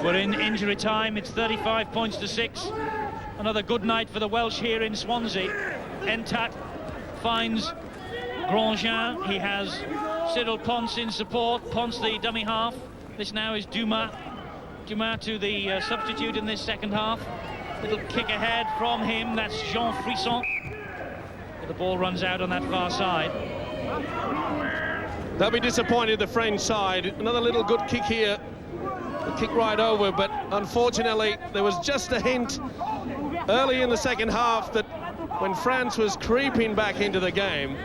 We're in injury time. It's 35 points to 6. Another good night for the Welsh here in Swansea. Entat finds Grandjean. He has Cyril Ponce in support. Ponce, the dummy half. This now is Dumas. Dumas to the substitute in this second half. Little kick ahead from him. That's Jean Frisson. But the ball runs out on that far side. They'll be disappointed, the French side. Another little good kick here. A kick right over, but unfortunately there was just a hint early in the second half that when France was creeping back into the game,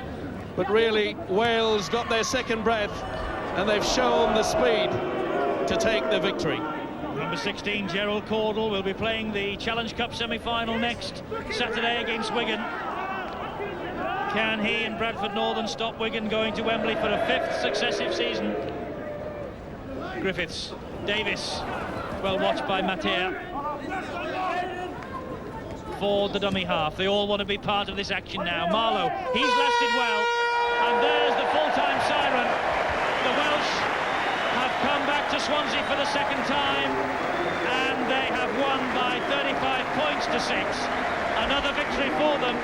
but really Wales got their second breath and they've shown the speed to take the victory. Number 16, Gerald Cordell, will be playing the Challenge Cup semi-final next Saturday against Wigan. Can he and Bradford Northern stop Wigan going to Wembley for a 5th successive season? Griffiths, Davis, well watched by Matea. For the dummy half. They all want to be part of this action now. Marlowe, he's lasted well, and there's the full-time siren. The Welsh have come back to Swansea for the second time, and they have won by 35 points to 6. Another victory for them.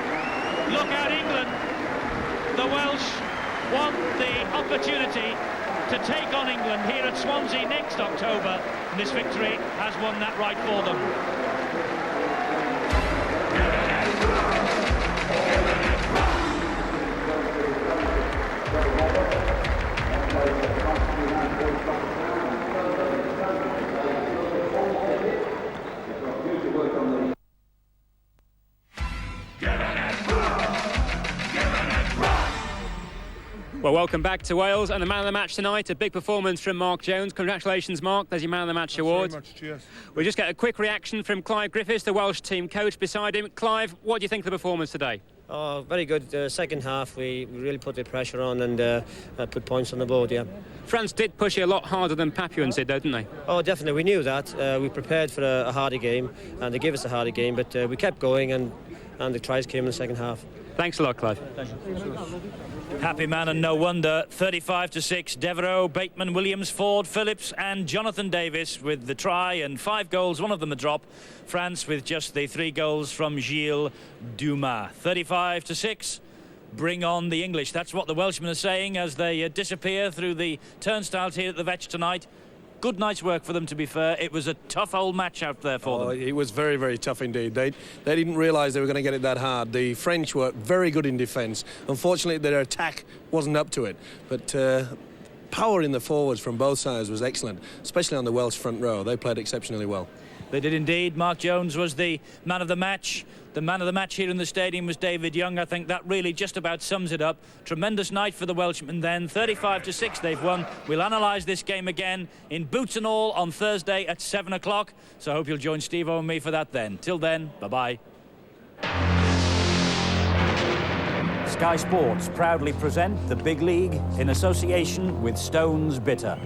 Look out, England. The Welsh want the opportunity to take on England here at Swansea next October, and this victory has won that right for them. Well, welcome back to Wales, and the man of the match tonight, a big performance from Mark Jones. Congratulations, Mark. There's your man of the match award. Very much. Cheers. We'll just get a quick reaction from Clive Griffiths, the Welsh team coach beside him. Clive, what do you think of the performance today? Oh, very good. Second half, we really put the pressure on and put points on the board, yeah. France did push you a lot harder than Papuans did, didn't they? Oh, definitely. We knew that. We prepared for a harder game, and they gave us a harder game, but we kept going, and the tries came in the second half. Thanks a lot, Clive. Happy man, and no wonder. 35-6, Devereux, Bateman, Williams, Ford, Phillips and Jonathan Davis with the try and 5 goals, one of them a drop. France with just the 3 goals from Gilles Dumas. 35-6. Bring on the English. That's what the Welshmen are saying as they disappear through the turnstiles here at the Vetch tonight. Good night's work for them, to be fair. It was a tough old match out there for them. It was very, very tough indeed. They didn't realise they were going to get it that hard. The French were very good in defence. Unfortunately, their attack wasn't up to it. But power in the forwards from both sides was excellent, especially on the Welsh front row. They played exceptionally well. They did indeed. Mark Jones was the man of the match. The man of the match here in the stadium was David Young. I think that really just about sums it up. Tremendous night for the Welshmen then. 35-6 they've won. We'll analyse this game again in boots and all on Thursday at 7 o'clock. So I hope you'll join Steve-O and me for that then. Till then, bye-bye. Sky Sports proudly present the Big League in association with Stones Bitter.